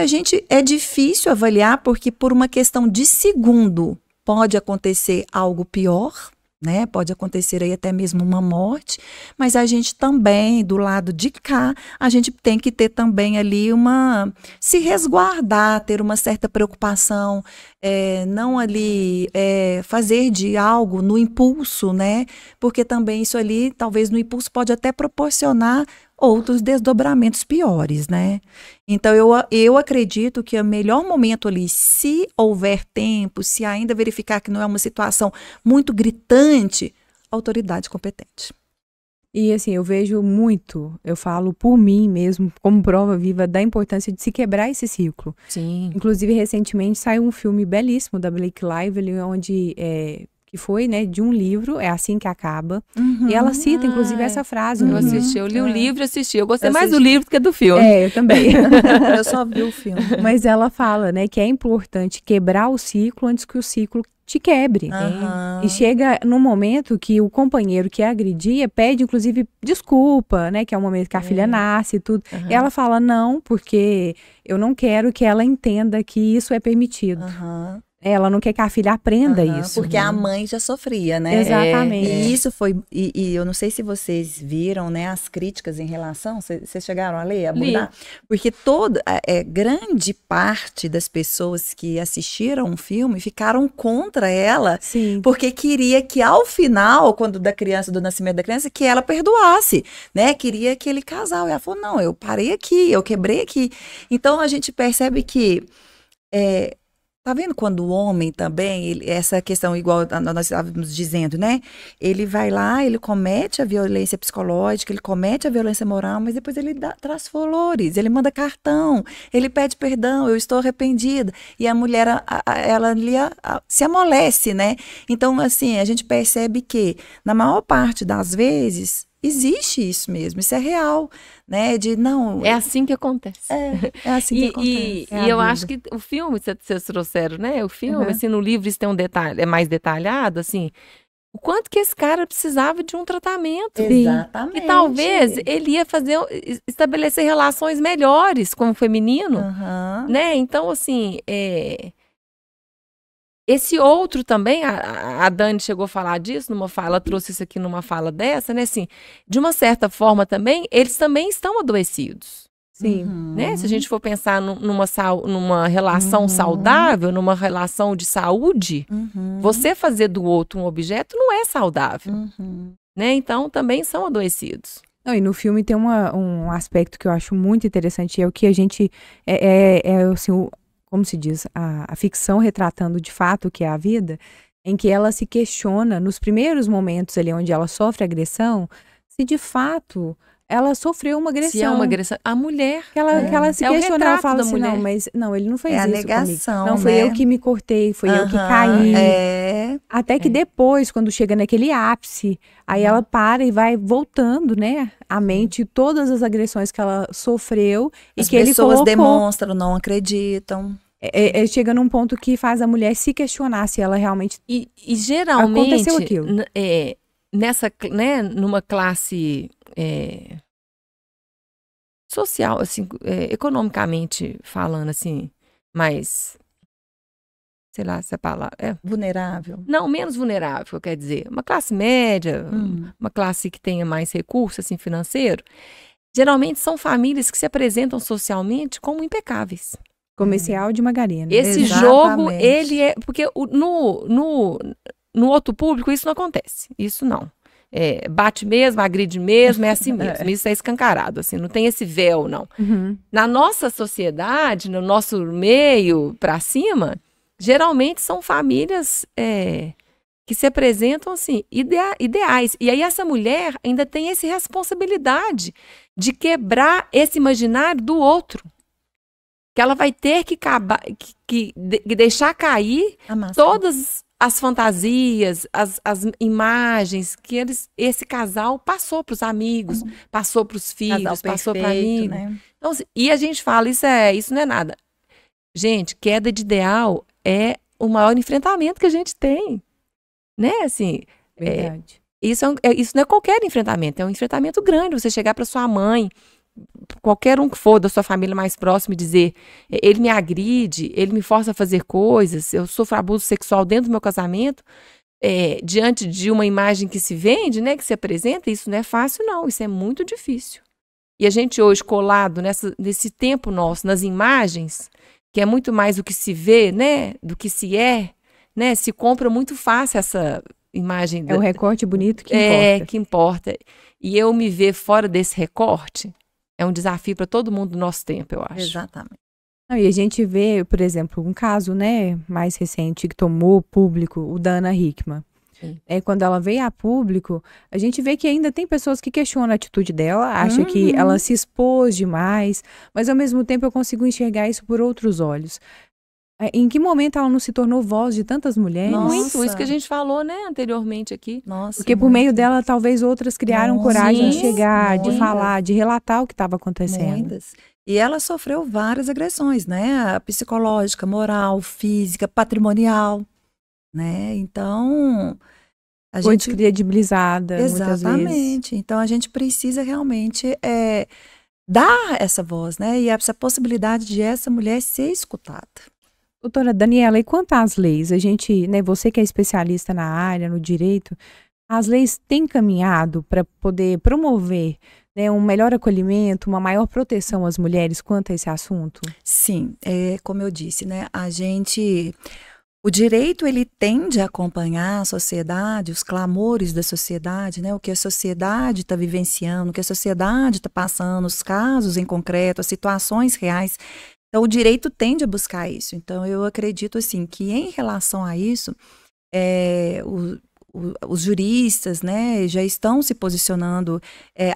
é difícil avaliar, porque por uma questão de segundo pode acontecer algo pior, né? Pode acontecer aí até mesmo uma morte, mas a gente também, do lado de cá, a gente tem que ter também ali se resguardar, ter uma certa preocupação, não ali fazer de algo no impulso, né? Porque também isso ali, talvez no impulso, pode até proporcionar outros desdobramentos piores, né? Então, eu acredito que o melhor momento ali, se houver tempo, se ainda verificar que não é uma situação muito gritante, autoridade competente. E assim, eu vejo muito, eu falo por mim mesmo, como prova viva da importância de se quebrar esse ciclo. Sim. Inclusive, recentemente saiu um filme belíssimo da Blake Lively, onde que foi, né, de um livro, É Assim que Acaba. E ela cita, inclusive, essa frase. Eu assisti, eu li o livro e assisti. Eu gostei mais do livro do que do filme. Eu também. Eu só vi o filme. Mas ela fala, né, que é importante quebrar o ciclo antes que o ciclo te quebre. E chega num momento que o companheiro que a agredia pede, inclusive, desculpa, né? Que é o momento que a filha nasce e tudo. E ela fala, não, porque eu não quero que ela entenda que isso é permitido. Ela não quer que a filha aprenda isso. Porque a mãe já sofria, né? Exatamente. E isso foi... E eu não sei se vocês viram, né? As críticas em relação... Vocês chegaram a ler, a abordar? Porque grande parte das pessoas que assistiram o filme ficaram contra ela. Sim. Porque queria que, ao final, do nascimento da criança, que ela perdoasse, né? Queria aquele casal. E ela falou, não, eu parei aqui, eu quebrei aqui. Então, a gente percebe que... Tá vendo quando o homem também, essa questão igual nós estávamos dizendo, né? Ele vai lá, ele comete a violência psicológica, ele comete a violência moral, mas depois ele traz flores, ele manda cartão, ele pede perdão, eu estou arrependida. E a mulher, ela ali se amolece, né? Então, assim, a gente percebe que, na maior parte das vezes, existe isso mesmo, isso é real, né? É assim que acontece. É assim que acontece. E eu acho que o filme, vocês trouxeram, né? O filme, assim, no livro isso tem um detalhe, é mais detalhado, assim, o quanto que esse cara precisava de um tratamento. Exatamente. E talvez ele ia estabelecer relações melhores com o feminino, né? Então, assim, esse outro também, a Dani chegou a falar disso numa fala, ela trouxe isso aqui numa fala dessa, né? Assim, de uma certa forma também, eles também estão adoecidos. Sim. Né? Se a gente for pensar numa relação saudável, numa relação de saúde, você fazer do outro um objeto não é saudável. Né? Então, também são adoecidos. Não, e no filme tem um aspecto que eu acho muito interessante, é o que a gente, assim, como se diz, a ficção retratando de fato o que é a vida, em que ela se questiona, nos primeiros momentos ali onde ela sofre agressão, se de fato ela sofreu uma agressão. Se é uma agressão, a mulher. Que ela se questiona, ela fala da assim, mulher. não, mas não, ele não fez É a isso negação, comigo. Não, foi né? eu que me cortei, foi eu que caí. Até que depois, quando chega naquele ápice, aí ela para e vai voltando, né, à mente todas as agressões que ela sofreu e As que ele pessoas colocou. demonstram, não acreditam. Chega num ponto que faz a mulher se questionar se ela realmente E geralmente, aconteceu aquilo. nessa, né, numa classe social, assim, economicamente falando, assim, mais, sei lá, essa palavra. Vulnerável. Não, menos vulnerável, quer dizer, uma classe média, uma classe que tenha mais recurso, assim, financeiro, geralmente são famílias que se apresentam socialmente como impecáveis. Comercial de margarina. Esse jogo, ele é... Porque no outro público isso não acontece. Isso não. Bate mesmo, agride mesmo, é assim mesmo. Isso é escancarado, assim, não tem esse véu, não. Na nossa sociedade, no nosso meio pra cima, geralmente são famílias que se apresentam, assim, ideais. E aí essa mulher ainda tem essa responsabilidade de quebrar esse imaginário do outro. Que ela vai ter que deixar cair todas as fantasias, as imagens que esse casal passou para os amigos, passou para os filhos, passou para amigos. Né? Então, e a gente fala, isso não é nada. Gente, queda de ideal é o maior enfrentamento que a gente tem. Né? Assim, verdade. Isso não é qualquer enfrentamento, é um enfrentamento grande. Você chegar para sua mãe, qualquer um que for da sua família mais próxima e dizer, ele me agride, ele me força a fazer coisas, eu sofro abuso sexual dentro do meu casamento, diante de uma imagem que se vende, né, que se apresenta, isso não é fácil não, isso é muito difícil. E a gente hoje colado nesse tempo nosso, nas imagens, que é muito mais do que se vê, né, do que se né, se compra muito fácil essa imagem. É o recorte bonito que importa. Que importa. E eu me ver fora desse recorte, é um desafio para todo mundo do nosso tempo, eu acho. Exatamente. E a gente vê, por exemplo, um caso, né, mais recente que tomou público, o da Ana Hickman. Quando ela veio a público, a gente vê que ainda tem pessoas que questionam a atitude dela, acham que ela se expôs demais, mas ao mesmo tempo eu consigo enxergar isso por outros olhos. Em que momento ela não se tornou voz de tantas mulheres? Muito, isso que a gente falou, né, anteriormente aqui. Nossa, porque por meio dela, talvez outras criaram coragem de chegar, de falar, de relatar o que estava acontecendo. Muitas. E ela sofreu várias agressões, né? Psicológica, moral, física, patrimonial, né? Então, foi descredibilizada muitas vezes. Exatamente. Então, a gente precisa realmente dar essa voz, né? E essa possibilidade de essa mulher ser escutada. Doutora Daniela, e quanto às leis? A gente, né, você que é especialista na área, no direito, as leis têm caminhado para poder promover, né, um melhor acolhimento, uma maior proteção às mulheres quanto a esse assunto? Sim, como eu disse, né, o direito, ele tende a acompanhar a sociedade, os clamores da sociedade, né, o que a sociedade está vivenciando, o que a sociedade está passando, os casos em concreto, as situações reais. Então, o direito tende a buscar isso. Então, eu acredito, assim, que em relação a isso, os juristas, né, já estão se posicionando.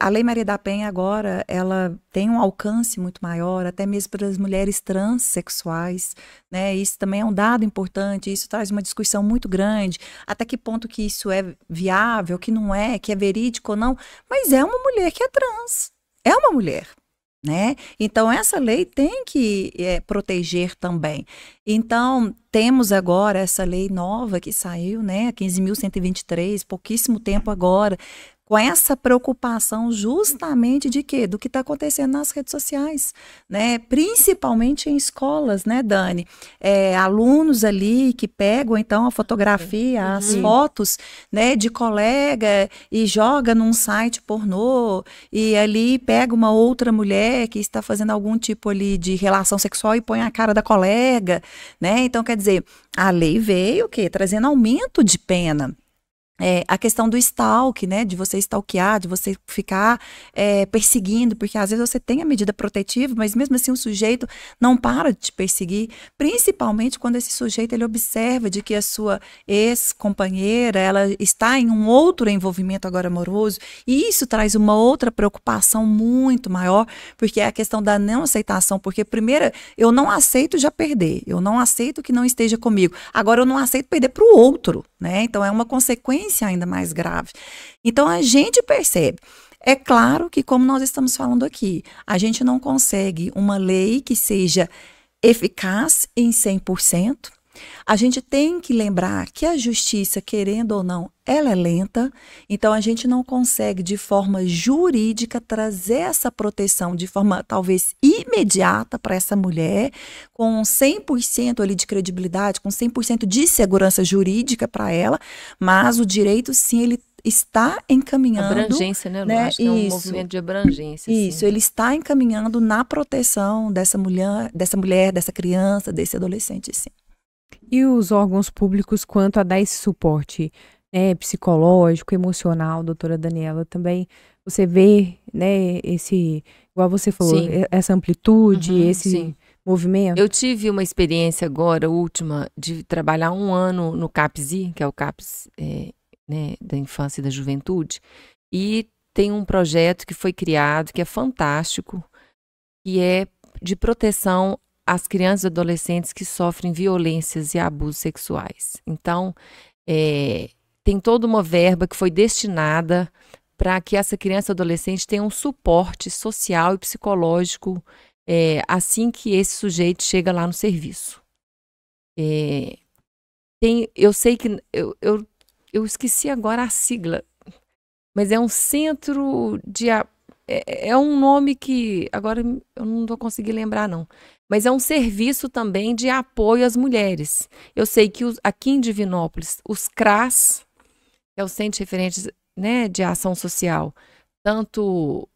A Lei Maria da Penha agora, ela tem um alcance muito maior, até mesmo para as mulheres transexuais, né, isso também é um dado importante, isso traz uma discussão muito grande, até que ponto que isso é viável, que não é, que é verídico ou não, mas é uma mulher que é trans, é uma mulher. Né? Então, essa lei tem que proteger também. Então, temos agora essa lei nova que saiu, né? 15.123, pouquíssimo tempo agora, com essa preocupação justamente de quê? Do que está acontecendo nas redes sociais, né? Principalmente em escolas, né, Dani? Alunos ali que pegam, então, a fotografia, as fotos, né, de colega e joga num site pornô e ali pega uma outra mulher que está fazendo algum tipo ali de relação sexual e põe a cara da colega, né? Então, quer dizer, a lei veio o quê? Trazendo aumento de pena. A questão do stalk, né, de você stalkear, de você ficar perseguindo, porque às vezes você tem a medida protetiva, mas mesmo assim o sujeito não para de te perseguir, principalmente quando esse sujeito ele observa de que a sua ex-companheira, ela está em um outro envolvimento agora amoroso, e isso traz uma outra preocupação muito maior, porque é a questão da não aceitação, porque primeiro, eu não aceito já perder, eu não aceito que não esteja comigo, agora eu não aceito perder para o outro, né, então é uma consequência ainda mais grave. Então, a gente percebe. É claro que, como nós estamos falando aqui, a gente não consegue uma lei que seja eficaz em 100%. A gente tem que lembrar que a justiça, querendo ou não, ela é lenta, então a gente não consegue de forma jurídica trazer essa proteção de forma talvez imediata para essa mulher, com 100% ali de credibilidade, com 100% de segurança jurídica para ela, mas o direito sim, ele está encaminhando... Abrangência, né, Lu? Acho que é um movimento de abrangência. Isso, ele está encaminhando na proteção dessa mulher, dessa criança, desse adolescente, sim. E os órgãos públicos quanto a dar esse suporte, né, psicológico, emocional, doutora Daniela, também você vê, né, igual você falou, essa amplitude, esse movimento? Eu tive uma experiência agora, última, de trabalhar 1 ano no CAPS-I, que é o CAPS né, da Infância e da Juventude, e tem um projeto que foi criado, que é fantástico, que é de proteção às crianças e adolescentes que sofrem violências e abusos sexuais. Então, tem toda uma verba que foi destinada para que essa criança e adolescente tenha um suporte social e psicológico assim que esse sujeito chega lá no serviço. Eu sei que... Eu esqueci agora a sigla, mas é um centro de... É um nome que agora eu não vou conseguir lembrar, não. Mas é um serviço também de apoio às mulheres. Eu sei que aqui em Divinópolis, os CRAS, que é o Centro de Referentes, né, de Ação Social, tanto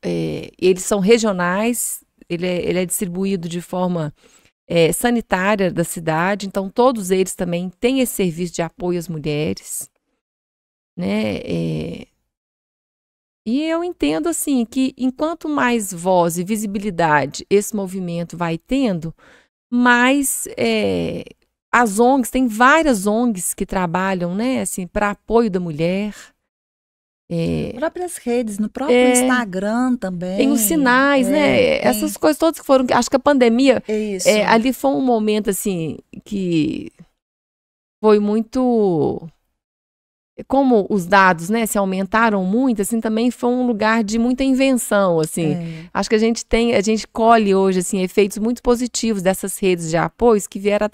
eles são regionais, ele é distribuído de forma sanitária da cidade, então todos eles também têm esse serviço de apoio às mulheres, né? E eu entendo assim que enquanto mais voz e visibilidade esse movimento vai tendo, mais as ONGs, tem várias ONGs que trabalham, né, assim, para apoio da mulher. Próprias redes, no próprio Instagram também. Tem os sinais, né? Essas coisas todas que foram. Acho que a pandemia ali foi um momento assim que foi muito. Como os dados, né, se aumentaram muito, assim, também foi um lugar de muita invenção, assim. Acho que a gente colhe hoje, assim, efeitos muito positivos dessas redes de apoios que vieram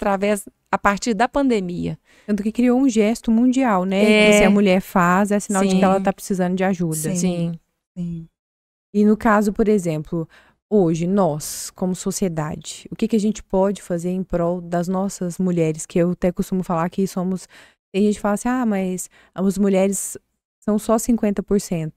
a partir da pandemia. Tanto que criou um gesto mundial, né? Que se a mulher faz, é sinal de que ela está precisando de ajuda. Sim. E no caso, por exemplo, hoje, nós, como sociedade, o que a gente pode fazer em prol das nossas mulheres? Que eu até costumo falar que somos... Tem gente que fala assim, mas as mulheres são só 50%.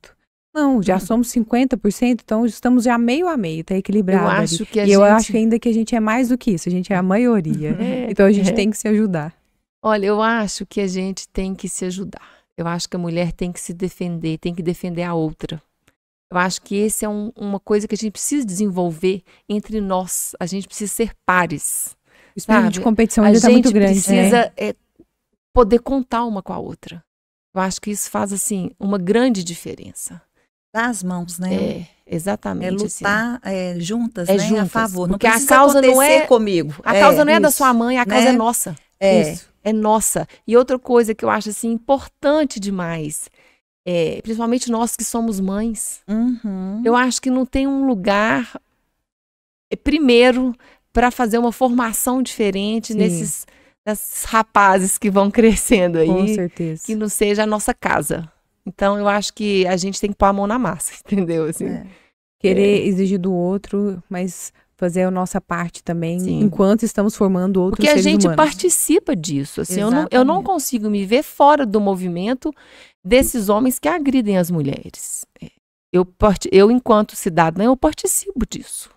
Não, já somos 50%, então estamos já meio a meio, tá equilibrado. Eu acho ainda que a gente é mais do que isso, a gente é a maioria. Então a gente tem que se ajudar. Olha, eu acho que a gente tem que se ajudar. Eu acho que a mulher tem que se defender, tem que defender a outra. Eu acho que esse é uma coisa que a gente precisa desenvolver entre nós. A gente precisa ser pares. O espírito de competição ainda está muito grande. A gente precisa poder contar uma com a outra. Eu acho que isso faz, assim, uma grande diferença. Dar as mãos, né? Exatamente. Lutar juntas, né? Juntas, a favor. Porque a causa não é comigo. A causa não é da sua mãe, a causa é nossa. Isso. É nossa. E outra coisa que eu acho, assim, importante demais, principalmente nós que somos mães, eu acho que não tem um lugar, primeiro, para fazer uma formação diferente nesses rapazes que vão crescendo aí. Com certeza. Que não seja a nossa casa. Então, eu acho que a gente tem que pôr a mão na massa, entendeu? Assim, Querer exigir do outro, mas fazer a nossa parte também, Sim. enquanto estamos formando outros porque a seres gente humanos. participa disso. Assim, eu não Exatamente. consigo me ver fora do movimento desses homens que agridem as mulheres. Eu, enquanto cidadã, eu participo disso.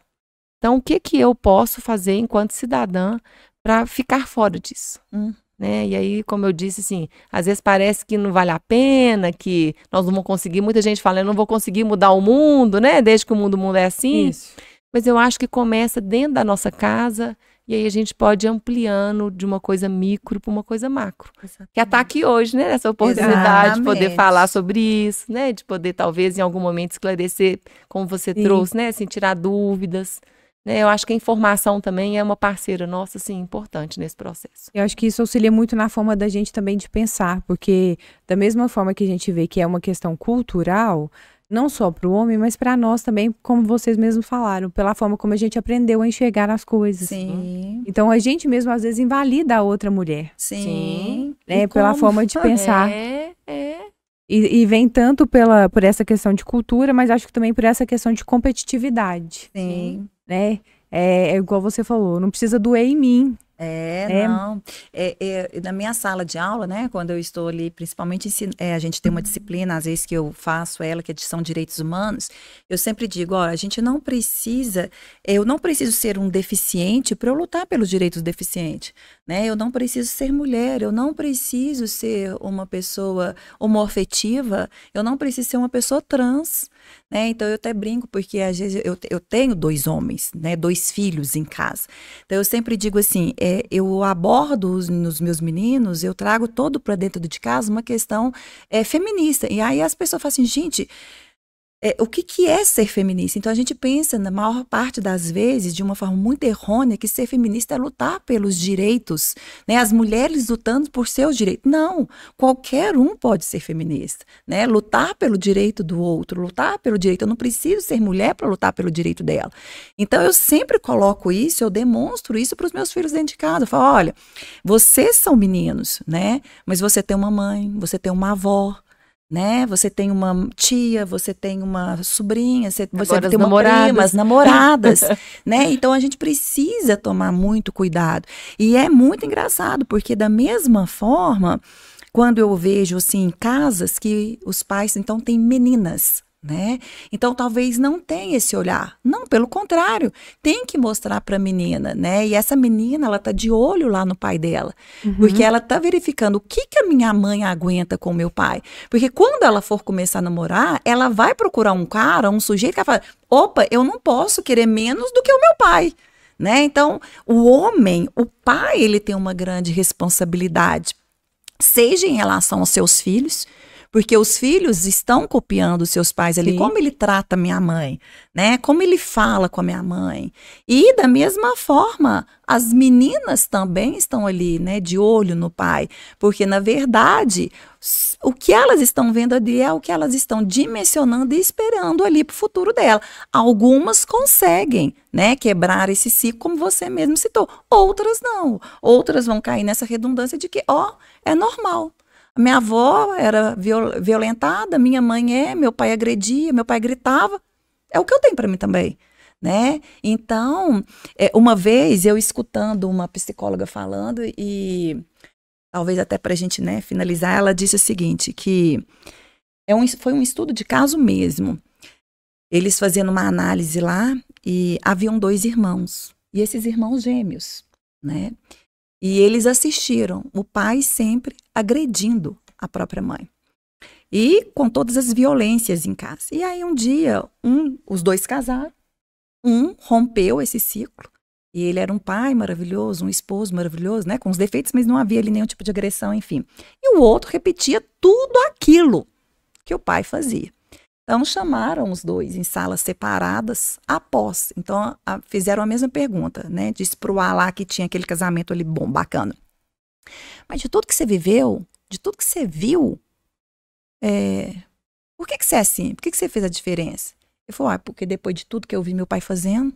Então, o que eu posso fazer enquanto cidadã para ficar fora disso? Né? E aí, como eu disse, assim, às vezes parece que não vale a pena, que nós não vamos conseguir. Muita gente fala, eu não vou conseguir mudar o mundo, né? Desde que o mundo é assim. Isso. Mas eu acho que começa dentro da nossa casa e aí a gente pode ir ampliando de uma coisa micro para uma coisa macro. Que está aqui hoje, né? Essa oportunidade de poder Exatamente. falar sobre isso, né? De poder, talvez, em algum momento esclarecer, como você trouxe, né? Assim, tirar dúvidas. Né? Eu acho que a informação também é uma parceira nossa, assim, importante nesse processo. Eu acho que isso auxilia muito na forma da gente também de pensar, porque da mesma forma que a gente vê que é uma questão cultural, não só para o homem, mas para nós também, como vocês mesmos falaram, pela forma como a gente aprendeu a enxergar as coisas. Sim. Então a gente mesmo às vezes invalida a outra mulher, Sim. né? Pela forma de pensar. É. E vem tanto por essa questão de cultura, mas acho que também por essa questão de competitividade, Sim. né? É igual você falou, não precisa doer em mim. Não. Na minha sala de aula, né, quando eu estou ali, principalmente, a gente tem uma disciplina, às vezes, que eu faço ela, que são direitos humanos, eu sempre digo, ó, a gente não precisa, eu não preciso ser um deficiente para eu lutar pelos direitos do deficiente, né, eu não preciso ser mulher, eu não preciso ser uma pessoa homoafetiva, eu não preciso ser uma pessoa trans, né, então eu até brinco, porque às vezes eu tenho 2 homens, né, 2 filhos em casa, então eu sempre digo assim, eu abordo nos meus meninos, eu trago todo para dentro de casa uma questão feminista. E aí as pessoas falam assim, gente, o que é ser feminista? Então a gente pensa, na maior parte das vezes, de uma forma muito errônea, que ser feminista é lutar pelos direitos, né? As mulheres lutando por seus direitos. Não, qualquer um pode ser feminista, né? Lutar pelo direito do outro, lutar pelo direito. Eu não preciso ser mulher para lutar pelo direito dela. Então eu sempre coloco isso, eu demonstro isso para os meus filhos dentro de casa. Eu falo, olha, vocês são meninos, né? Mas você tem uma mãe, você tem uma avó, né? Você tem uma tia, você tem uma sobrinha, você tem uma prima, as namoradas, né? Então a gente precisa tomar muito cuidado. E é muito engraçado, porque da mesma forma, quando eu vejo assim casas que os pais então têm meninas, né? Então talvez não tenha esse olhar. Não, pelo contrário, tem que mostrar para a menina, né? E essa menina, ela tá de olho lá no pai dela, porque ela tá verificando o que a minha mãe aguenta com o meu pai. Porque quando ela for começar a namorar, ela vai procurar um cara, um sujeito que vai falar, opa, eu não posso querer menos do que o meu pai. Né? Então, o homem, o pai, ele tem uma grande responsabilidade, seja em relação aos seus filhos, porque os filhos estão copiando os seus pais ali, como ele trata minha mãe, né? Como ele fala com a minha mãe. E da mesma forma, as meninas também estão ali, né, de olho no pai, porque na verdade, o que elas estão vendo ali é o que elas estão dimensionando e esperando ali para o futuro dela. Algumas conseguem, né, quebrar esse ciclo, como você mesmo citou. Outras não. Outras vão cair nessa redundância de que, é normal. Minha avó era violentada, minha mãe meu pai agredia, meu pai gritava. É o que eu tenho para mim também, né? Então, uma vez eu escutando uma psicóloga falando, e talvez até para a gente, né, finalizar, ela disse o seguinte, que foi um estudo de caso mesmo. Eles fazendo uma análise lá e haviam 2 irmãos, e esses irmãos gêmeos, né? E eles assistiram o pai sempre agredindo a própria mãe. E com todas as violências em casa. E aí um dia, os 2 casaram, rompeu esse ciclo. E ele era um pai maravilhoso, um esposo maravilhoso, né? Com os defeitos, mas não havia ali nenhum tipo de agressão, enfim. E o outro repetia tudo aquilo que o pai fazia. Então chamaram os 2 em salas separadas após. Então fizeram a mesma pergunta, né? Disse pro A lá que tinha aquele casamento ali bom, bacana. Mas de tudo que você viveu, de tudo que você viu, por que você é assim? Por que você fez a diferença? Ele falou, porque depois de tudo que eu vi meu pai fazendo,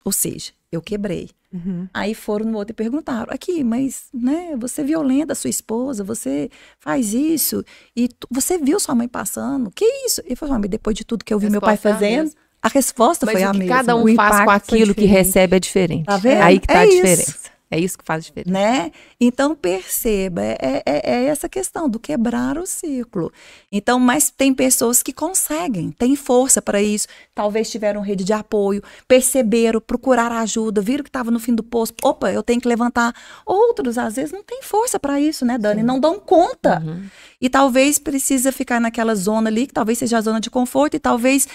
ou seja, Eu quebrei. Uhum. Aí foram no outro e perguntaram, aqui, mas, né, você violenta a sua esposa, você faz isso, e você viu sua mãe passando, que isso? Ele falou, mas depois de tudo que eu vi meu pai fazendo, a resposta foi a mesma. Mas o que cada um O faz com impacto foi aquilo que diferente. recebe é diferente. Tá vendo? Aí que tá É a isso. diferença. É isso que faz diferença. Né? Então, perceba, é essa questão do quebrar o ciclo. Então, mas tem pessoas que conseguem, têm força para isso, talvez tiveram rede de apoio, perceberam, procuraram ajuda, viram que estava no fim do poço, opa, eu tenho que levantar. Outros, às vezes, não têm força para isso, né, Dani? Sim. Não dão conta. Uhum. E talvez precisa ficar naquela zona ali, que talvez seja a zona de conforto, e talvez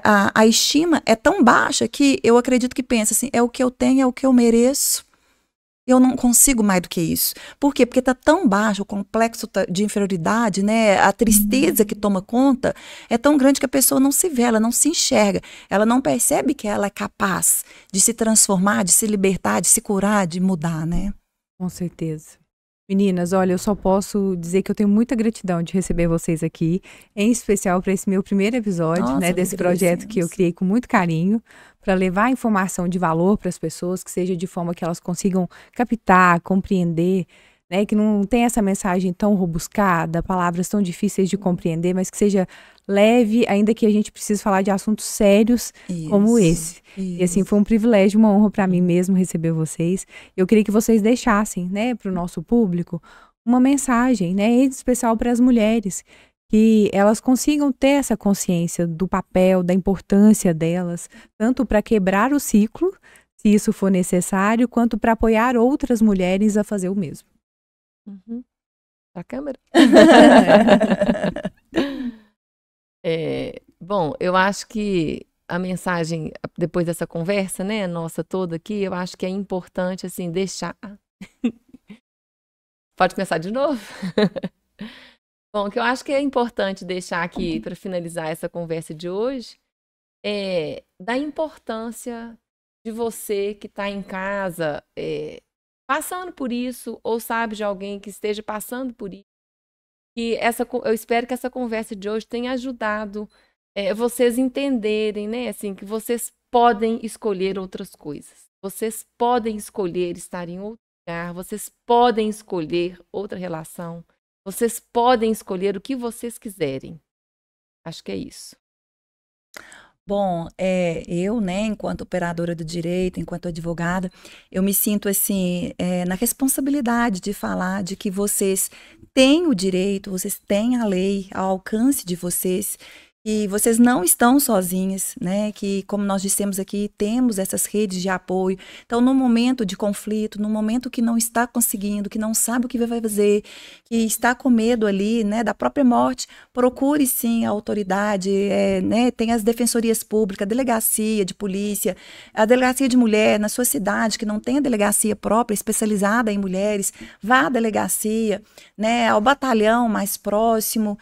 a estima é tão baixa que eu acredito que pensa assim, é o que eu tenho, é o que eu mereço. Eu não consigo mais do que isso. Por quê? Porque está tão baixo o complexo de inferioridade, né? A tristeza que toma conta é tão grande que a pessoa não se vê, ela não se enxerga. Ela não percebe que ela é capaz de se transformar, de se libertar, de se curar, de mudar, né? Com certeza. Meninas, olha, eu só posso dizer que eu tenho muita gratidão de receber vocês aqui, em especial para esse meu primeiro episódio, Nossa, né, desse projeto que eu criei com muito carinho, para levar informação de valor para as pessoas, que seja de forma que elas consigam captar, compreender, né, que não tenha essa mensagem tão robuscada, palavras tão difíceis de compreender, mas que seja leve, ainda que a gente precise falar de assuntos sérios como esse. E assim, foi um privilégio, uma honra para mim mesmo receber vocês. Eu queria que vocês deixassem, né, para o nosso público, uma mensagem, né, em especial para as mulheres, que elas consigam ter essa consciência do papel, da importância delas, tanto para quebrar o ciclo, se isso for necessário, quanto para apoiar outras mulheres a fazer o mesmo. Uhum. Pra câmera? Bom, eu acho que a mensagem, depois dessa conversa, né, nossa toda aqui, eu acho que é importante, assim, deixar... Pode começar de novo? Bom, o que eu acho que é importante deixar aqui, para finalizar essa conversa de hoje, é da importância de você que está em casa, passando por isso, ou sabe de alguém que esteja passando por isso, que eu espero que essa conversa de hoje tenha ajudado vocês entenderem, né, assim, que vocês podem escolher outras coisas. Vocês podem escolher estar em outro lugar, vocês podem escolher outra relação, vocês podem escolher o que vocês quiserem. Acho que é isso. Bom, eu, né, enquanto operadora do direito, enquanto advogada, eu me sinto, assim, na responsabilidade de falar de que vocês têm o direito, vocês têm a lei ao alcance de vocês, e vocês não estão sozinhas, né, que, como nós dissemos aqui, temos essas redes de apoio. Então, no momento de conflito, no momento que não está conseguindo, que não sabe o que vai fazer, que está com medo ali, né, da própria morte, procure sim a autoridade, né, tem as defensorias públicas, a delegacia de polícia, a delegacia de mulher na sua cidade, que não tem a delegacia própria, especializada em mulheres, vá à delegacia, né, ao batalhão mais próximo,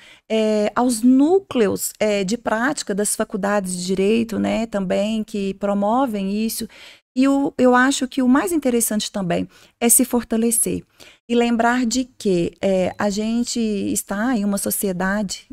aos núcleos de prática das faculdades de direito, né, também, que promovem isso. E eu acho que o mais interessante também é se fortalecer e lembrar de que a gente está em uma sociedade,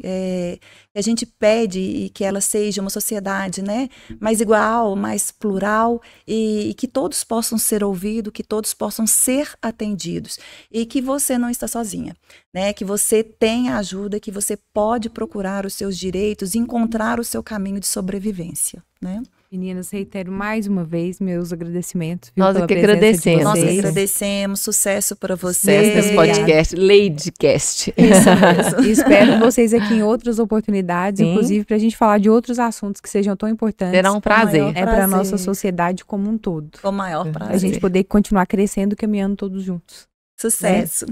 a gente pede que ela seja uma sociedade, né, mais igual, mais plural, e que todos possam ser ouvidos, que todos possam ser atendidos, e que você não está sozinha, né, que você tem ajuda, que você pode procurar os seus direitos, encontrar o seu caminho de sobrevivência, né? Meninas, reitero mais uma vez meus agradecimentos. Viu, Nós pela que presença de agradecemos. Nós vocês. agradecemos, sucesso para você. Sucesso nesse podcast, Ladycast. Isso mesmo. E espero vocês aqui em outras oportunidades, Sim. inclusive para a gente falar de outros assuntos que sejam tão importantes. Será um prazer. Para a nossa sociedade como um todo. Com o maior Para a prazer. gente poder continuar crescendo e caminhando todos juntos. Sucesso.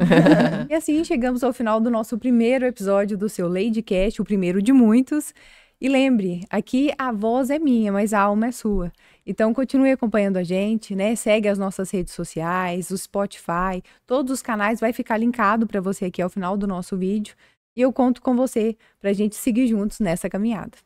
E assim chegamos ao final do nosso primeiro episódio do seu Ladycast, o primeiro de muitos. E lembre, aqui a voz é minha, mas a alma é sua. Então continue acompanhando a gente, né? Segue as nossas redes sociais, o Spotify, todos os canais vai ficar linkado para você aqui ao final do nosso vídeo. E eu conto com você para a gente seguir juntos nessa caminhada.